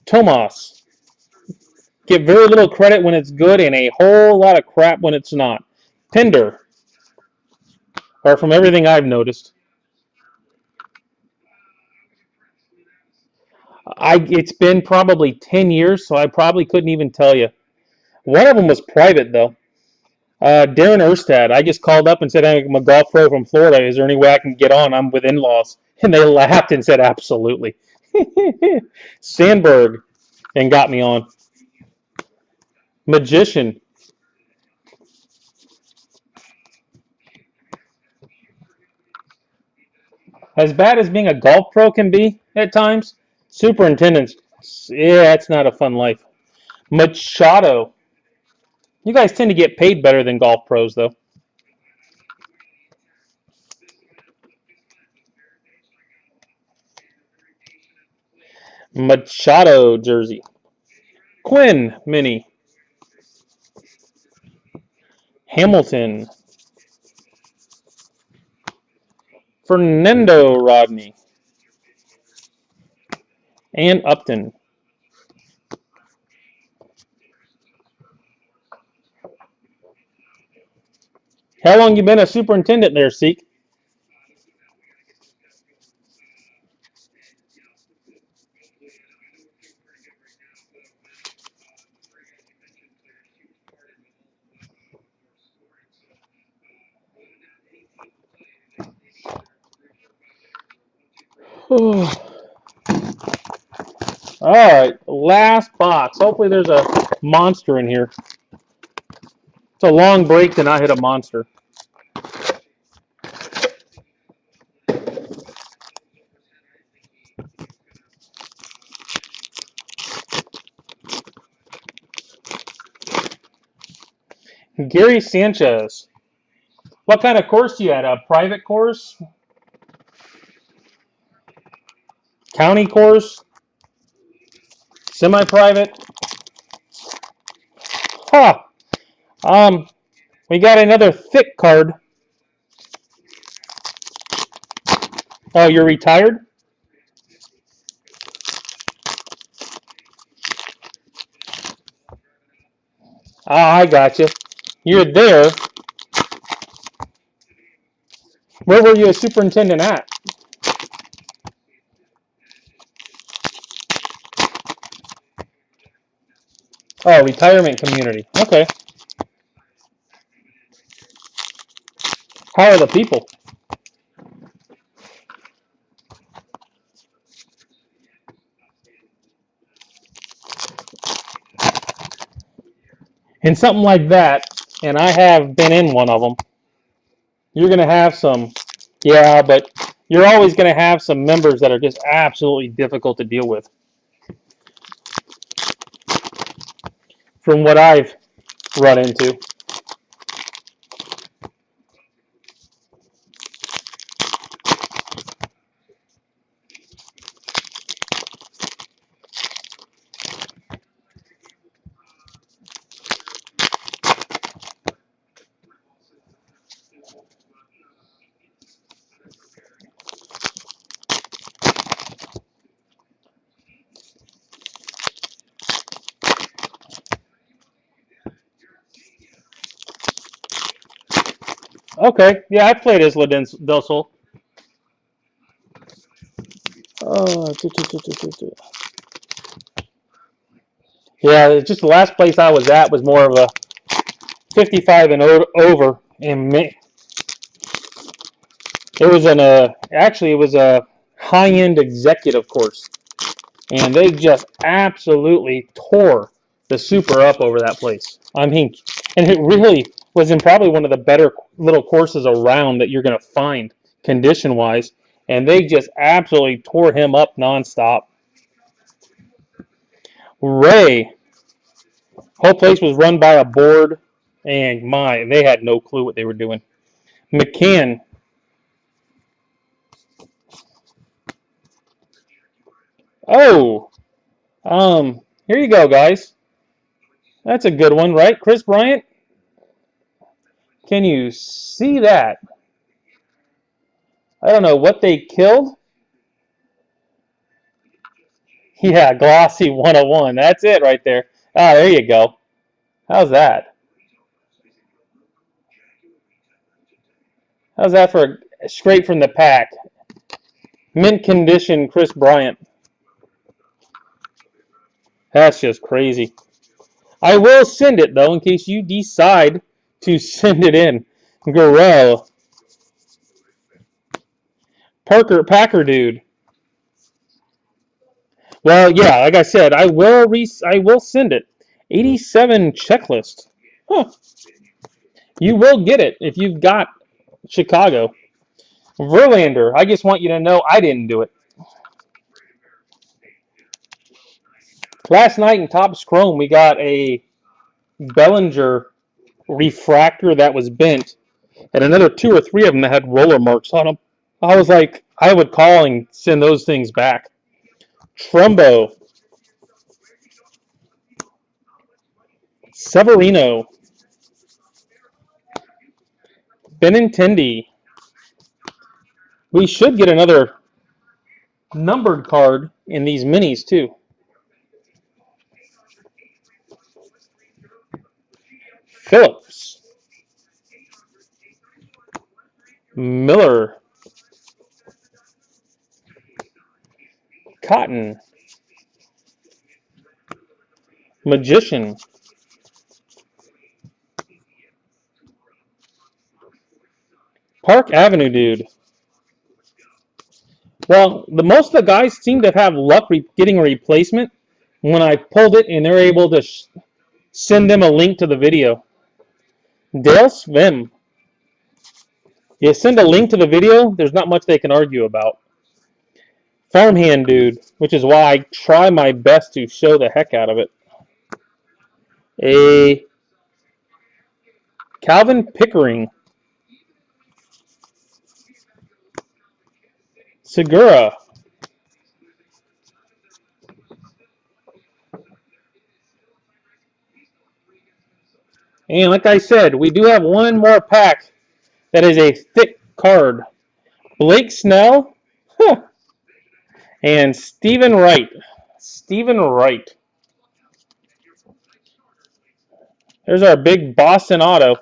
Tomas, get very little credit when it's good and a whole lot of crap when it's not. Pinder, or from everything I've noticed. It's been probably 10 years, so I probably couldn't even tell you. One of them was private, though. Darren Erstad, I just called up and said, I'm a golf pro from Florida. Is there any way I can get on? I'm with in-laws. And they laughed and said, absolutely. Sandberg, and got me on. Magician. As bad as being a golf pro can be at times, superintendents, yeah, it's not a fun life. Machado. You guys tend to get paid better than golf pros, though. Machado jersey. Quinn mini. Hamilton. Fernando Rodney. And Upton. How long you been a superintendent there, Seek? All right, last box. Hopefully there's a monster in here. It's a long break to not hit a monster. Gary Sanchez. What kind of course do you at? A private course? County course? Semi-private? Huh. We got another thick card. Oh, you're retired? Ah, I got you. You're there. Where were you a superintendent at? Oh, retirement community. Okay. How are the people? And something like that, and I have been in one of them, you're going to have some, yeah, but you're always going to have some members that are just absolutely difficult to deal with. From what I've run into. Okay, yeah, I played as Del Sol. Oh, yeah, it's just the last place I was at was more of a 55 and over, and it was actually it was a high-end executive course, and they just absolutely tore the super up over that place. I mean, and it really was in probably one of the better little courses around that you're going to find condition-wise, and they just absolutely tore him up nonstop. Ray, whole place was run by a board, and they had no clue what they were doing. McCann, oh, here you go, guys. That's a good one, right? Chris Bryant, can you see that? I don't know what they killed. Yeah, glossy 101. That's it right there. Ah, there you go. How's that? How's that for straight from the pack? Mint condition Chris Bryant. That's just crazy. I will send it, though, in case you decide to send it in. Gurrell. Packer dude. Well, yeah, like I said, I will send it. 87 checklist. Huh. You will get it if you've got Chicago. Verlander, I just want you to know I didn't do it. Last night in Topps Chrome, we got a Bellinger refractor that was bent, and another two or three of them that had roller marks on them. I was like, I would call and send those things back. Trumbo, Severino, Benintendi, We should get another numbered card in these minis, too. Phillips. Miller. Cotton. Magician. Park Avenue dude. Well, most of the guys seem to have luck getting a replacement when I pulled it and they're able to send them a link to the video. Dale Svim. You send a link to the video, there's not much they can argue about. Farmhand dude, which is why I try my best to show the heck out of it. A Calvin Pickering. Segura. And like I said, we do have one more pack that is a thick card. Blake Snell. Huh. And Stephen Wright. Stephen Wright. There's our big Boston auto.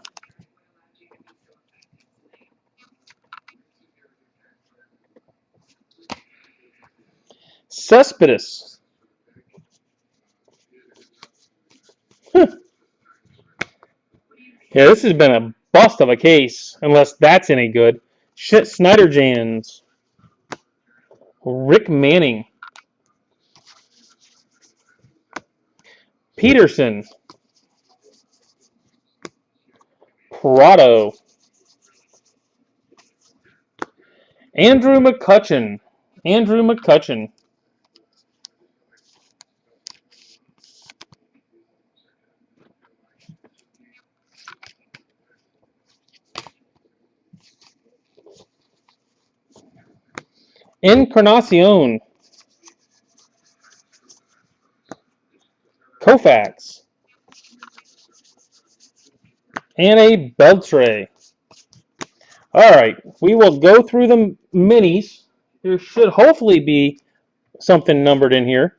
Cespedes. Huh. Yeah, this has been a bust of a case, unless that's any good. Shit, Snyder Jans. Rick Manning. Peterson. Prado. Andrew McCutchen. Andrew McCutchen. Encarnacion. Koufax. And a Beltre. Alright, we will go through the minis. There should hopefully be something numbered in here.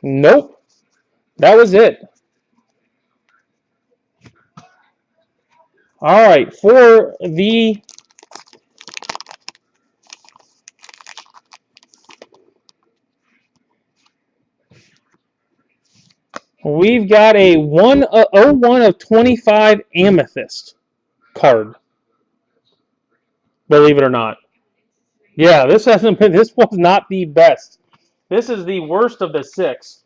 Nope. That was it. Alright, for the we've got a 01 of 25 Amethyst card. Believe it or not. Yeah, this was not the best. This is the worst of the 6.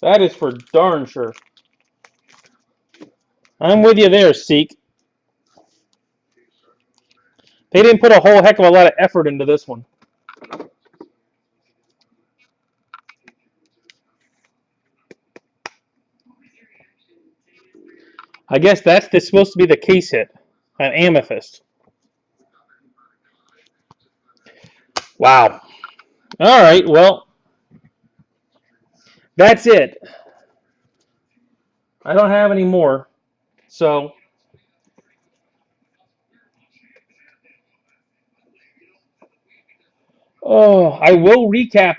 That is for darn sure. I'm with you there, Seek. They didn't put a whole heck of a lot of effort into this one. I guess that's supposed to be the case hit. An Amethyst. Wow. All right, well, that's it. I don't have any more. So, I will recap it.